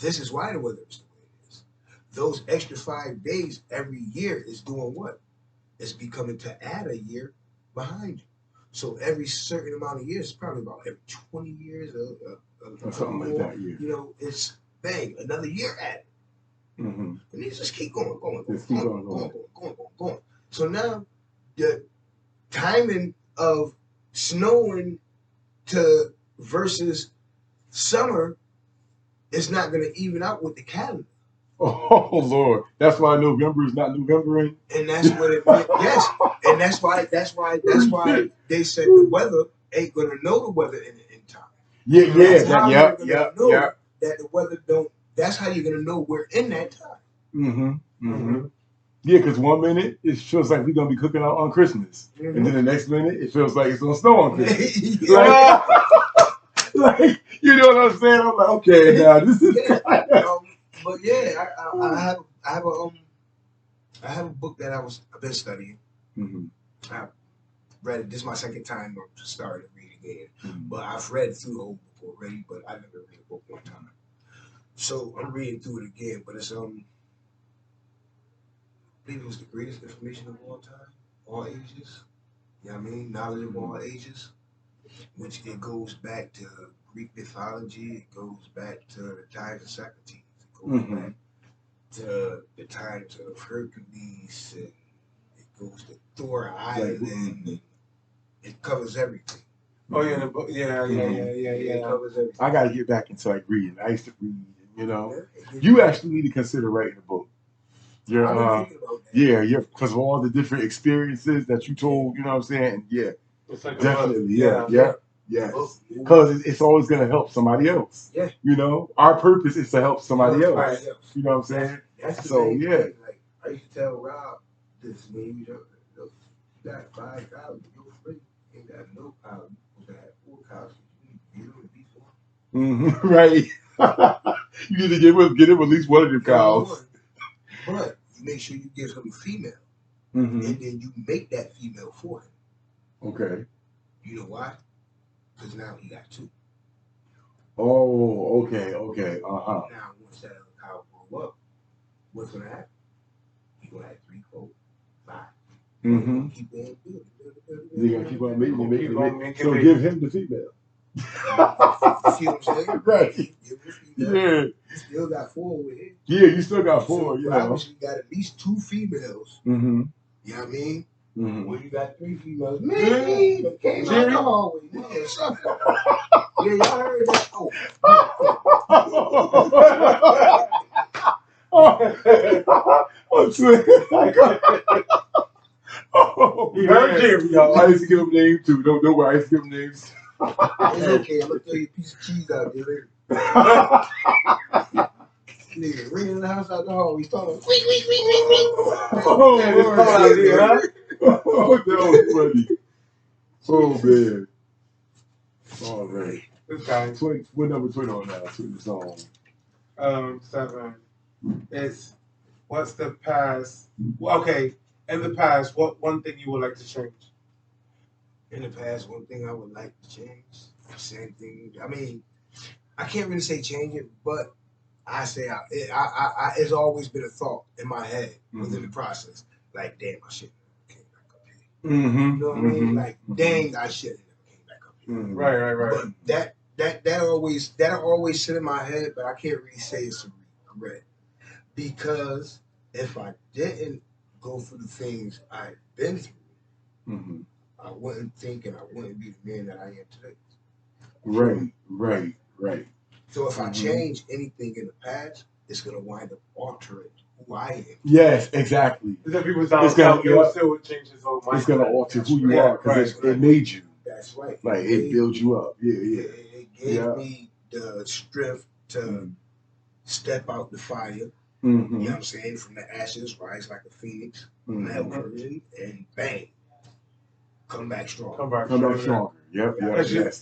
This is why the weather is the way it is. Those extra 5 days every year is doing what? It's becoming to add a year behind you. So every certain amount of years, probably about every 20 years, or something like that. Yeah. You know, it's bang, another year at it. Mm-hmm. And you just keep going. Just keep going. So now the timing of snowing to versus summer is not going to even out with the calendar. Oh Lord, that's why November is not Novembering. And that's what it meant. Yes, and that's why they said the weather ain't going to know the weather in the end time. Yeah, That's how yeah, you're gonna know that the weather don't. That's how you're gonna know we're in that time. Mm-hmm. Yeah, because 1 minute it feels like we're gonna be cooking out on Christmas, and then the next minute it feels like it's gonna snow on Christmas. Like, you know what I'm saying? I'm like, okay, now this is. But yeah, I have a book that I've been studying. Mm-hmm. I read it. This is my second time starting to read again. Mm-hmm. But I've read through the whole book already, but I never read a book one time. So I'm reading through it again, but it's I believe it was the greatest information of all time, all ages. You know what I mean? Knowledge of all ages. Which it goes back to Greek mythology, it goes back to the times of Socrates, it goes back to the times of Hercules, and it goes to Thor Island, and it covers everything. Oh yeah, the book. Yeah. It covers everything. I gotta get back into like reading. I used to read, you know. You actually need to consider writing a book. Because of all the different experiences that you told, you know what I'm saying? And yeah, it's like definitely, yes. Because it's always gonna help somebody else. Yeah. You know, our purpose is to help somebody else. Right. You know what I'm saying? That's so main yeah. thing. Like I used to tell Rob this when you got 5 cows, you're free. You ain't got no cows. You got 4 cows. You don't be 4. Mm-hmm. Right. You need to get him at least one of them cows. But you make sure you give him a female, and then you make that female for him. Okay. You know why? Because now he got 2. Oh, okay. Now once that cow grow up, what's gonna happen? He's gonna have 3, 4, 5. Keep on building. They're gonna keep on making. So give him the female. You see what I'm saying? Right. Yeah. You still got 4 over here. Yeah, you still got 4. So obviously you got at least 2 females. You know what I mean? When you got 3 females, man, they came out the hallway. Man, yeah, y'all heard that? He heard Jerry, y'all. I used to give him names too. Don't worry, I used to give him names. It's okay. I'm gonna throw you a piece of cheese out there later. Nigga, ringing in the house out the hall. He's talking. That was funny. Oh man. All right. This guy. What number 20 on now? 20 song. 7. It's what's the past? Okay, in the past, what one thing you would like to change? In the past, one thing I would like to change. Same thing. I mean, I can't really say change it, but I say it's always been a thought in my head within the process. Like, damn, I shouldn't have came back up here. You know what I mean? Like, dang, I shouldn't have came back up here. Right. But that'll always sit in my head, but I can't really say it's a regret. Because if I didn't go through the things I've been through, I wouldn't think and I wouldn't be the man that I am today. Right. So if I change anything in the past, it's gonna wind up altering who I am. Yes, exactly. Because if he was down south, it still change his whole mind. It's gonna alter who you are because it made you. That's right. Like it builds you up. Yeah. It gave me the strength to step out the fire. You know what I'm saying? From the ashes, rise like a phoenix, male version, and bang, come back strong. Come back stronger. Yep.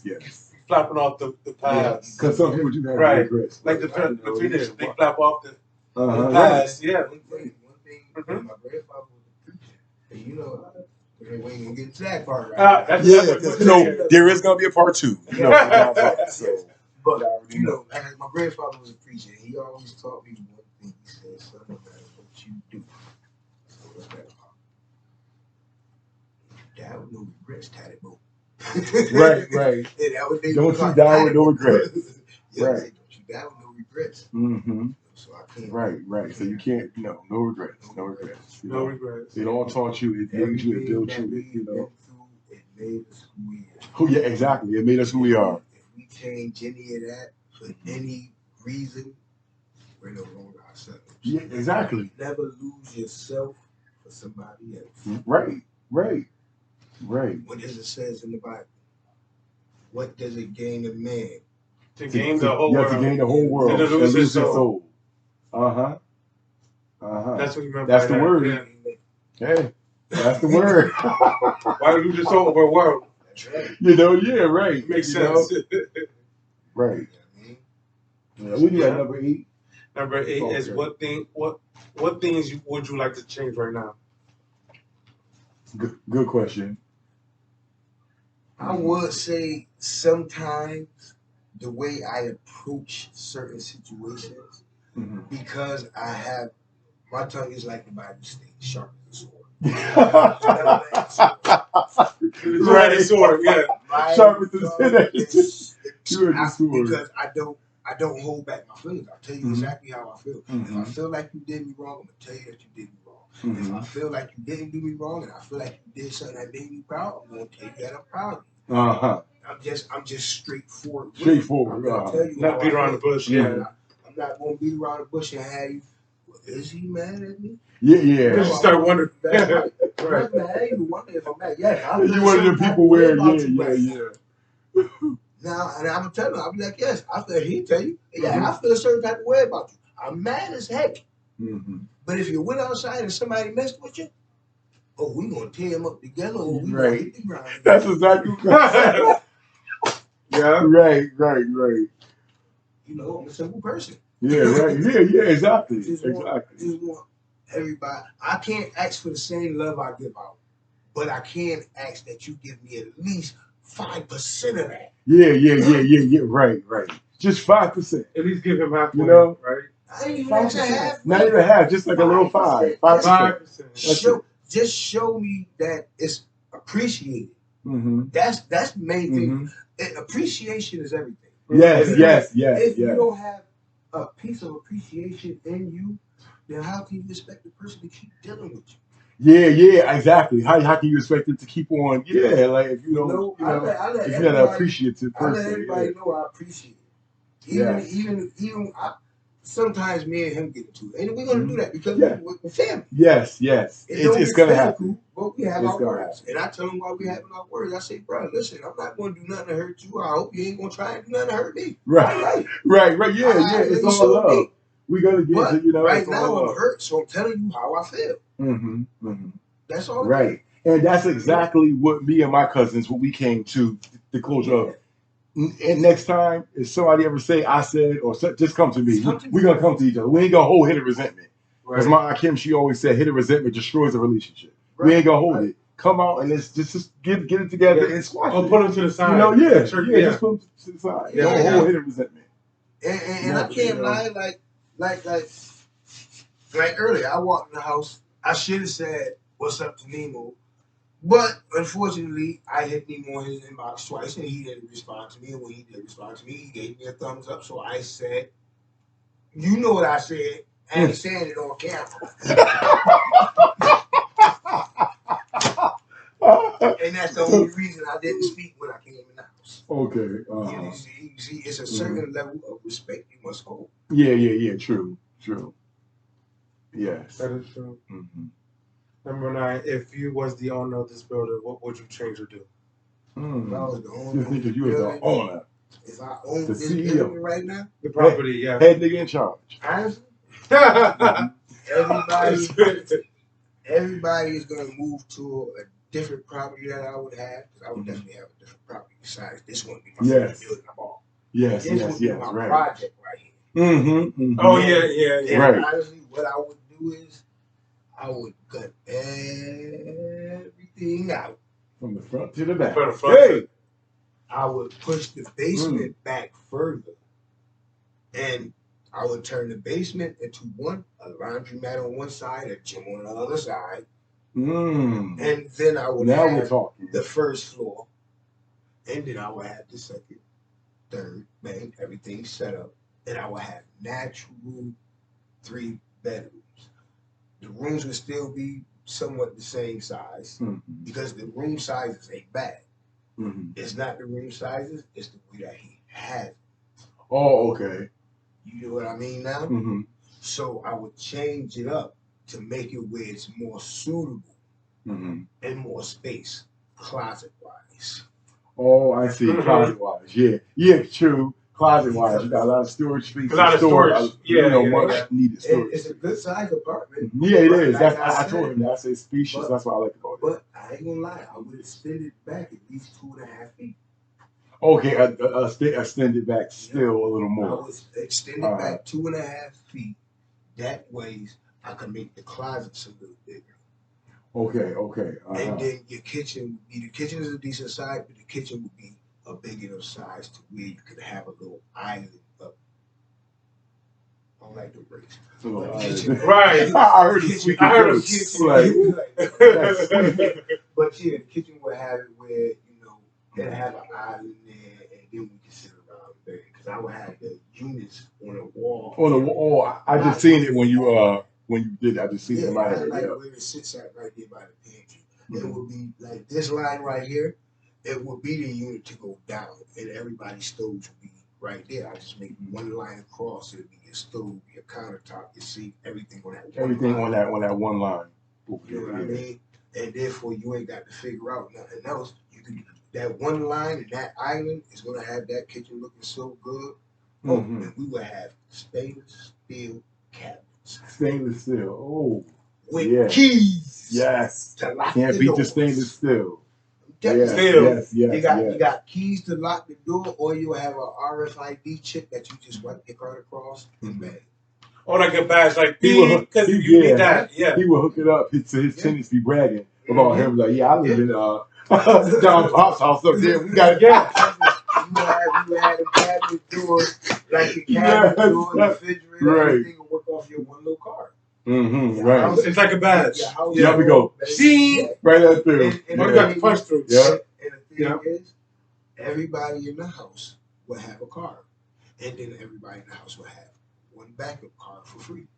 Yes. Flapping off the past. Because some people do have regrets. Like the Phoenix, they flap off the past. Yeah. One thing, my grandfather was a preacher. And you know, we ain't gonna get to that part right. There is gonna be a part 2. But you know, my grandfather was a preacher. And he always taught me one thing. He said, "Son, no matter what you do, so what's that about? Die with no regrets, tatted boy." Right. And that was Don't you die with no regrets. Yeah, Right. say, don't you die with no regrets. Mm-hmm. So I can't. Right. So you can't, no regrets. No regrets. You No know? regrets. It all taught you, it made you, it built you, you know. It made us who we are. Oh yeah, exactly. It made us who we are. If we change any of that for any reason, we're no longer ourselves. Yeah, exactly. Never lose yourself for somebody else. Right. What does it says in the Bible? What does it gain a man? To gain the whole world. To gain the whole world. And to lose his soul. Uh-huh. That's what you meant That's by the that. word. Yeah. Hey, that's the word. Why lose your soul over a world? That's right. You know, yeah, right. Makes you sense. Know? Right. Yeah, we do at number 8. Number 8 is what things would you like to change right now? Good question. I would say sometimes the way I approach certain situations, because I have my tongue is like the Bible states, sharp as a sword. Right, sword, yeah. Sharp as the sword. Because I don't hold back my feelings. I'll tell you exactly how I feel. If I feel like you did me wrong, I'm gonna tell you that you did me wrong. If I feel like you didn't do me wrong and I feel like you did something that made me proud, I'm gonna tell you that I'm proud of you. I'm just straightforward. Straightforward. Tell you not beat around the bush. Yeah. I'm not gonna beat around the bush and have you. Well, is he mad at me? Yeah. Because you start wondering. That's right. Right. I ain't even wonder if I'm mad. Yeah, you one of the people where, yeah. Now, and I'm gonna tell him, I'll be like, yes, I feel. He'll tell you, yeah, I feel a certain type of way about you. I'm mad as heck. But if you went outside and somebody messed with you, oh, we gonna tear him up together. Or we gonna hit the ground. That's exactly right. Yeah. Right. You know, I'm a simple person. Yeah, right. Yeah, exactly. I just want everybody. I can't ask for the same love I give out, but I can ask that you give me at least 5% of that. Yeah. Right. Just 5%. At least give him half. You know, right? I ain't even ask half. Not even half. Just like a little 5%. 5%. Just show me that it's appreciated. That's the main thing. And appreciation is everything. Yes. If you don't have a piece of appreciation in you, then how can you expect the person to keep dealing with you? Yeah, exactly. How can you expect it to keep on? Yeah, like if you don't, I let if you're not an appreciative person. I let everybody know I appreciate it. Even sometimes me and him get into it, and we're gonna do that because we're family. Yes. It's gonna happen. But we have our words, and I tell him why we having our words. I say, bro, listen, I'm not gonna do nothing to hurt you. I hope you ain't gonna try and do nothing to hurt me. Right. Yeah. It's all love. We gotta get to, right now I'm hurt, so I'm telling you how I feel. That's all. Right. And that's exactly what me and my cousins, what we came to the closure of. And next time, if somebody ever say I said, or just come to me, we're going to come to each other. We ain't going to hold hidden resentment. Because my Aunt Kim, she always said hidden resentment destroys a relationship. We ain't going to hold it. Come out and let's just get it together and squash it. Put them to the side. Just put them to the side. Don't hold hidden resentment. And I can't lie, like earlier, I walked in the house. I should have said, "What's up to Nemo?" But unfortunately, I hit Nemo on his inbox twice, and he didn't respond to me. And when he did respond to me, he gave me a thumbs up. So I said, "You know what I said? I ain't saying it on camera." And that's the only reason I didn't speak when I came in the house. Okay. You see, it's a certain level of respect you must hold. Yeah. True. Yes. That is true. Number 9, if you was the owner of this building, what would you change or do? If I was the owner, you was the owner. If I owned this CEO. building right now, the property, head nigga in charge. Honestly, everybody is gonna move to a different property that I would have, because I would definitely have a different property besides this one. Be my favorite building I bought. Yes, this would be my project right here. Oh yeah. And honestly, what I would do is I would cut everything out from the front to the back. I would push the basement back further, and I would turn the basement into a laundromat on one side, a gym on the other side. And then I would have the first floor, and then I would have the second, third, bang, everything set up, and I will have natural 3 bedrooms. The rooms will still be somewhat the same size because the room sizes ain't bad. It's not the room sizes, it's the way that he has it. Oh, okay. You know what I mean now? So I would change it up to make it where it's more suitable and more space, closet wise. Oh, I see. Closet wise, yeah, true. Closet wise, you got a lot of storage space. A lot of storage. Much needed storage. It's a good size apartment. Yeah, it is. Like I told him that. I say spacious. That's why I like to go there. But I ain't gonna lie, I would extend it back at least 2.5 feet. Okay, extend it back still a little more. I would extend it back 2.5 feet. That way, I can make the closets a little bigger. Okay. And then your kitchen would be, the kitchen is a decent size, but the kitchen would be a big enough size to where you could have a little island up. I don't like the breaks. Right. I heard it squeaking. I heard it squeaking. But yeah, the kitchen would have it where, it'll have an island there, and then we can sit around there. Because I would have the units on the wall. I just seen it when you did. I just seen it in my head. Like where it sits at right there by the pantry. It would be like this line right here. It would be the unit to go down, and everybody's stoves would be right there. I just make one line across. It'll be your stove, your countertop, your sink, everything on that one line. on that one line. You know what I mean? And therefore, you ain't got to figure out nothing else. You can that one line and that island is gonna have that kitchen looking so good. And we would have stainless steel cabinets. Stainless steel. Oh. With keys. Yes. To lock Can't the beat doors. the stainless steel. Yes. You got keys to lock the door, or you have a RFID chip that you just wipe your card across and bang. Or like a badge, like because you need that. Yeah. He will hook it up. His tenants be bragging about him. Like, I live in Don Pop's house up there. We got you had a cabinet doors, like your cabinet door, the refrigerator, everything will work off your one little card. Right. It's like a badge. Yeah, we go. See? Right out there. And you got the punch through. Yeah. And the thing is, everybody in the house will have a card. And then everybody in the house will have one backup card for free.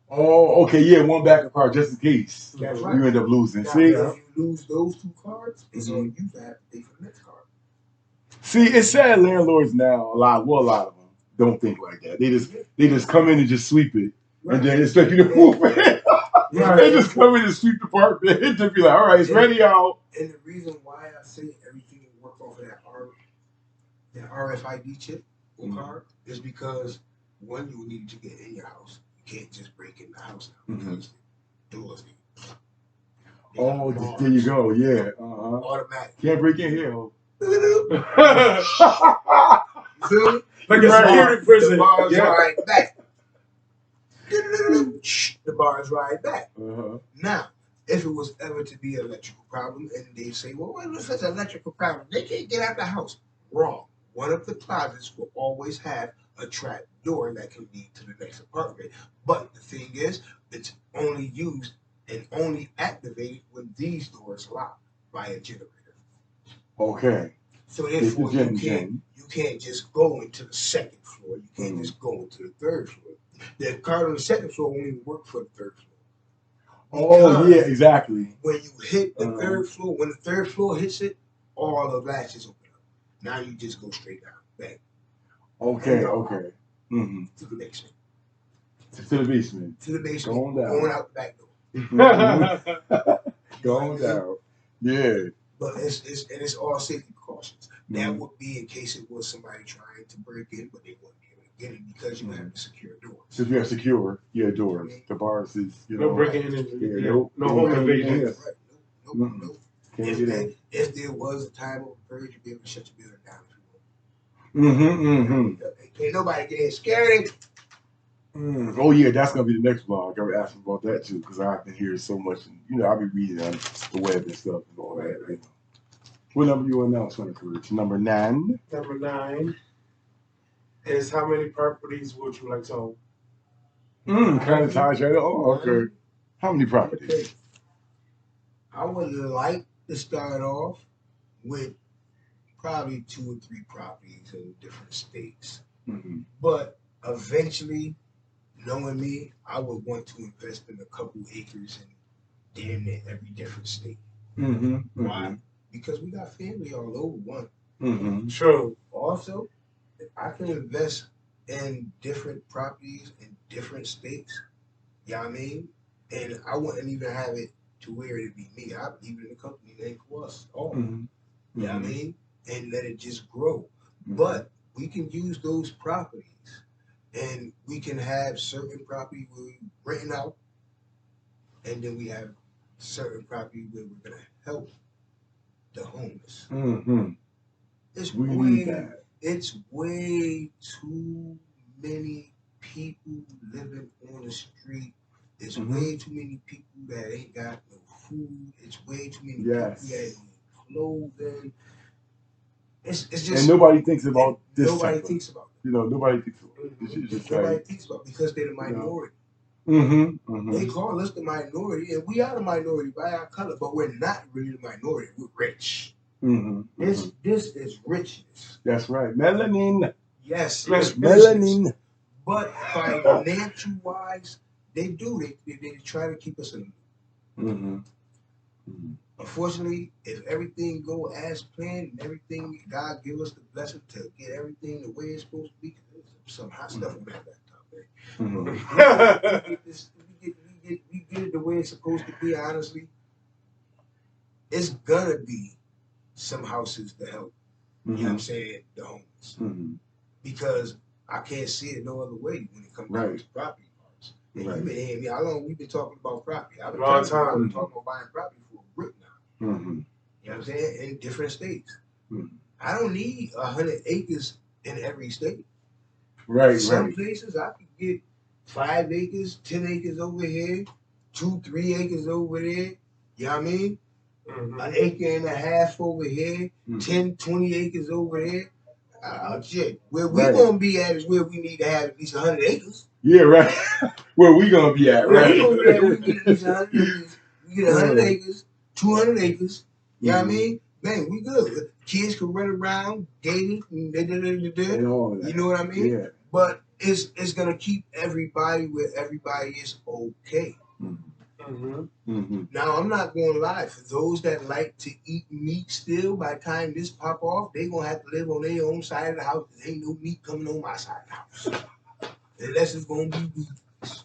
Oh, okay, yeah, one backup card just in case That's you right. end up losing. Now, See, if you lose those 2 cards, it's on you to have to pay for the next card. See, it's sad landlords now. A lot of them don't think like that. They just come in and just sweep it, and then expect you to move it. They just come in and sweep the apartment and just be like, "All right, it's ready, y'all." And the reason why I say everything will work off of that RFID chip or card is because one, you need to get in your house. You can't just break in the house now because the doors. Oh, there you go. Yeah. Automatic. Can't break in here. Like a security prison. The bars right back. The bars right back. Now, if it was ever to be an electrical problem, and they say, well, if it's an electrical problem, they can't get out the house. Wrong. One of the closets will always have a trap door that can lead to the next apartment. But the thing is, it's only used and only activated when these doors lock by a generator. Okay. So therefore, you can't just go into the 2nd floor. You can't just go into the 3rd floor. The card on the 2nd floor won't even work for the 3rd floor. Oh, yeah, exactly. When you hit the 3rd floor, when the 3rd floor hits it, all the latches open up. Now you just go straight down. Bang. Okay. To the basement. To the basement. To the basement. Going down. Going out the back door. Going down. Yeah. But it's all safety precautions. That would be in case it was somebody trying to break in, but they wouldn't be able to get in because you have to secure doors. So you have secure doors. The bars is no breaking in. No home invasion. Right. No. If there was a time of a purge, you'd be able to shut your building down if you want. Can't nobody get in. Scary. Oh yeah, that's gonna be the next vlog. I was asking about that too because I've been hearing so much, and I'll be reading on the web and stuff and all that. Right. What number you on now, Sonny Courage? Number 9. Number 9 is how many properties would you like to own? Kind of ties right. Oh, okay. How many properties? I would like to start off with probably 2 or 3 properties in different states. Mm-hmm. But eventually, knowing me, I would want to invest in a couple acres in damn near every different state. Mm-hmm. Why? Because we got family all over one. Mm-hmm. True. Also, if I can invest in different properties in different states, you know what I mean? And I wouldn't even have it to where it'd be me. I'd leave it in the company name for us all. Mm-hmm. You know what I mean? And let it just grow. Mm-hmm. But we can use those properties and we can have certain property where we're renting out, and then we have certain property where we're gonna help the homeless. Mm-hmm. It's it's way too many people living on the street. It's way too many people that ain't got no food. It's way too many people that need clothing. It's just, and nobody thinks about this. Nobody thinks about it. Nobody thinks about it. It's just nobody thinks about it because they're the minority. Mm-hmm. Mm-hmm. They call us the minority, and we are the minority by our color, but we're not really the minority. We're rich. Mm-hmm. This is richness. That's right. Melanin. Yes, Yes, it's melanin. richness. But financial wise, they do. They try to keep us in. Mm-hmm. Mm-hmm. Unfortunately, if everything go as planned and everything, God give us the blessing to get everything the way it's supposed to be. There's some hot stuff on that laptop, man. Mm-hmm. We get it the way it's supposed to be. Honestly, it's gonna be some houses to help. You know what I'm saying? The homeless, because I can't see it no other way when it comes down to property parts. And you've been hearing me. How long we've been talking about property? I've been talking about buying property for a brick now. You know what I'm saying? In different states. I don't need 100 acres in every state. Some places I could get 5 acres, 10 acres over here, 2, 3 acres over there. You know what I mean? An acre and a half over here, 10, 20 acres over there. Shit. Where we gonna be at is where we need to have at least 100 acres. Yeah, right. Where we gonna be at, right? We need at least 100 acres. We get 100 acres, 200 acres. You know what I mean? Man, we good. Kids can run around, dating, and all that. You know what I mean? Yeah. But it's gonna keep everybody where everybody is okay. Now I'm not gonna lie. For those that like to eat meat still, by the time this pop off, they gonna have to live on their own side of the house. There ain't no meat coming on my side of the house. Unless it's gonna be wings.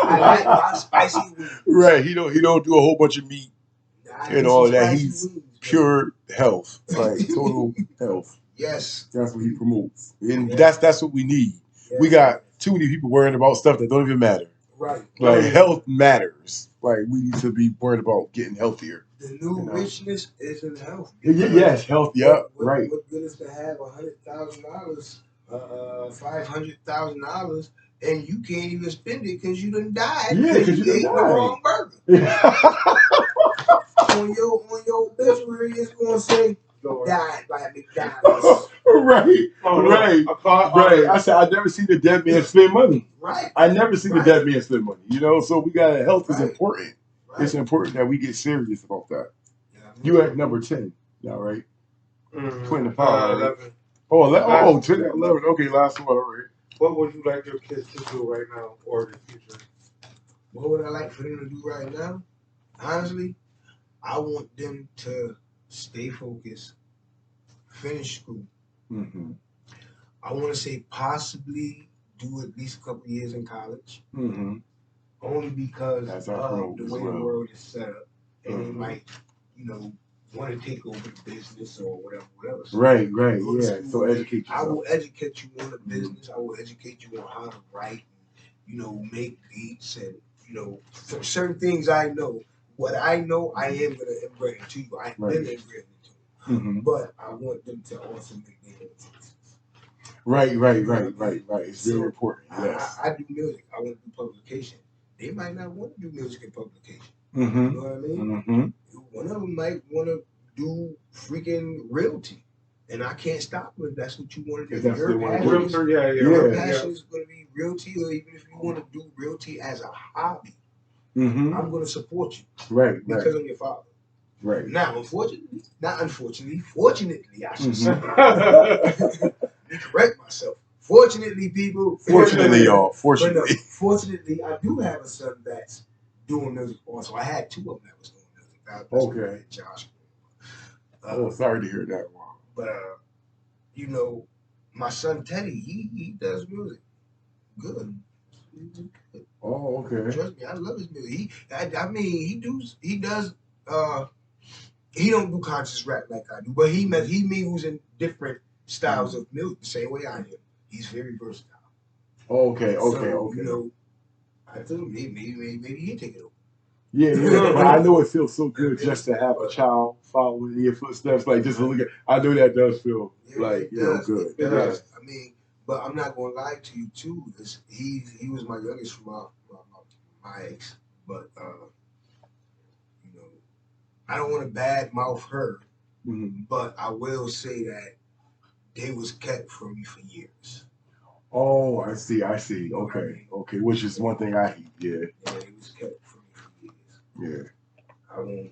I like my spicy wings. Right. He don't do a whole bunch of meat and all that. He's wings, pure health, like total health. Yes. That's what he promotes, and that's what we need. Yes. We got too many people worrying about stuff that don't even matter. Right. Like health matters. Like we need to be worried about getting healthier. The new richness is in health. Yes, health. Yep. Right. What good is to have $100,000, $500,000, and you can't even spend it because you done died because you ate the wrong burger. on your obituary, it's gonna say died by McDonald's. Right. I said I never seen the dead man spend money. Right. I never seen the dead man spend money. So we got health is important. Right. It's important that we get serious about that. Yeah, you at number 10 now, right? 25. 11. Oh, 10, 11. Okay, last one. All right. What would you like your kids to do right now or in the future? What would I like for them to do right now? Honestly, I want them to stay focused, finish school. I want to say possibly do at least a couple of years in college. Only because of the way the world is set up. And they might, want to take over the business or whatever. So right. Yeah. So educate yourself. I will educate you on the business. I will educate you on how to write, make beats and, for certain things I know. What I know, I am going to bring it to you. I've been integrating it to you. But I want them to also make their own choices. Right. It's very important. Yes. I do music. I want to do publication. They might not want to do music and publication. You know what I mean? One of them might want to do freaking realty. And I can't stop them if that's what you want to do. Your passion is going to be realty, or even if you want to do realty as a hobby. I'm going to support you. Right. Because I'm your father. Right. Now, unfortunately, not unfortunately, fortunately, I should say. Let me correct myself. Fortunately, people. Fortunately, y'all. But Fortunately. no, fortunately, I do have a son that's doing music also. I had two of them that was doing music. God bless him, Okay. Josh. Oh, sorry to hear that, Ron. But you know, my son Teddy, he does music. Good. Good. Oh, okay. Trust me, I love his music. I mean, he does. He don't do conscious rap like I do, but he moves in different styles of music the same way I am. He's very versatile. Okay. So, Okay. you know, I told him maybe he take it over. Yeah. But I know it feels so good just to have a child following in your footsteps. Like just look at. I know that does feel like good. It does. I mean, but I'm not gonna lie to you too. He was my youngest from my ex, but you know, I don't want to bad mouth her, but I will say that they was kept from me for years. Oh, I see. Okay. Which is one thing I hate. Yeah. Yeah, they was kept from me for years. Yeah. I won't,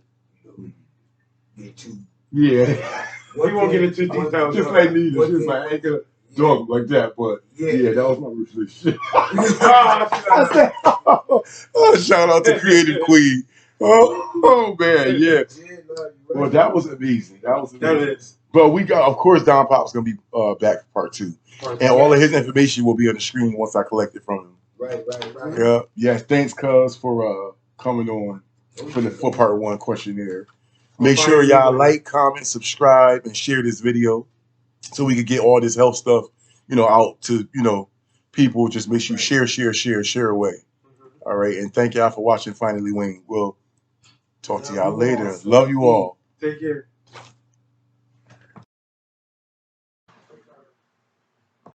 get too. Yeah. We won't get into details. Just like me, just like I ain't gonna dog like that, but yeah, that was my relationship. Oh, shout out to Creative Queen. Oh man, yeah. Well, that was amazing. That was amazing. That is. But we got, of course, Don Pop's gonna be back for part 2, and all of his information will be on the screen once I collect it from him. Right. Yeah. Yes. Thanks, cuz, for coming on for part 1 questionnaire. Make sure y'all like, comment, subscribe, and share this video so we can get all this health stuff, out to, people. Just make sure you share away. All right. And thank y'all for watching Finally Wayne. We'll talk to y'all later. Love you all. Take care.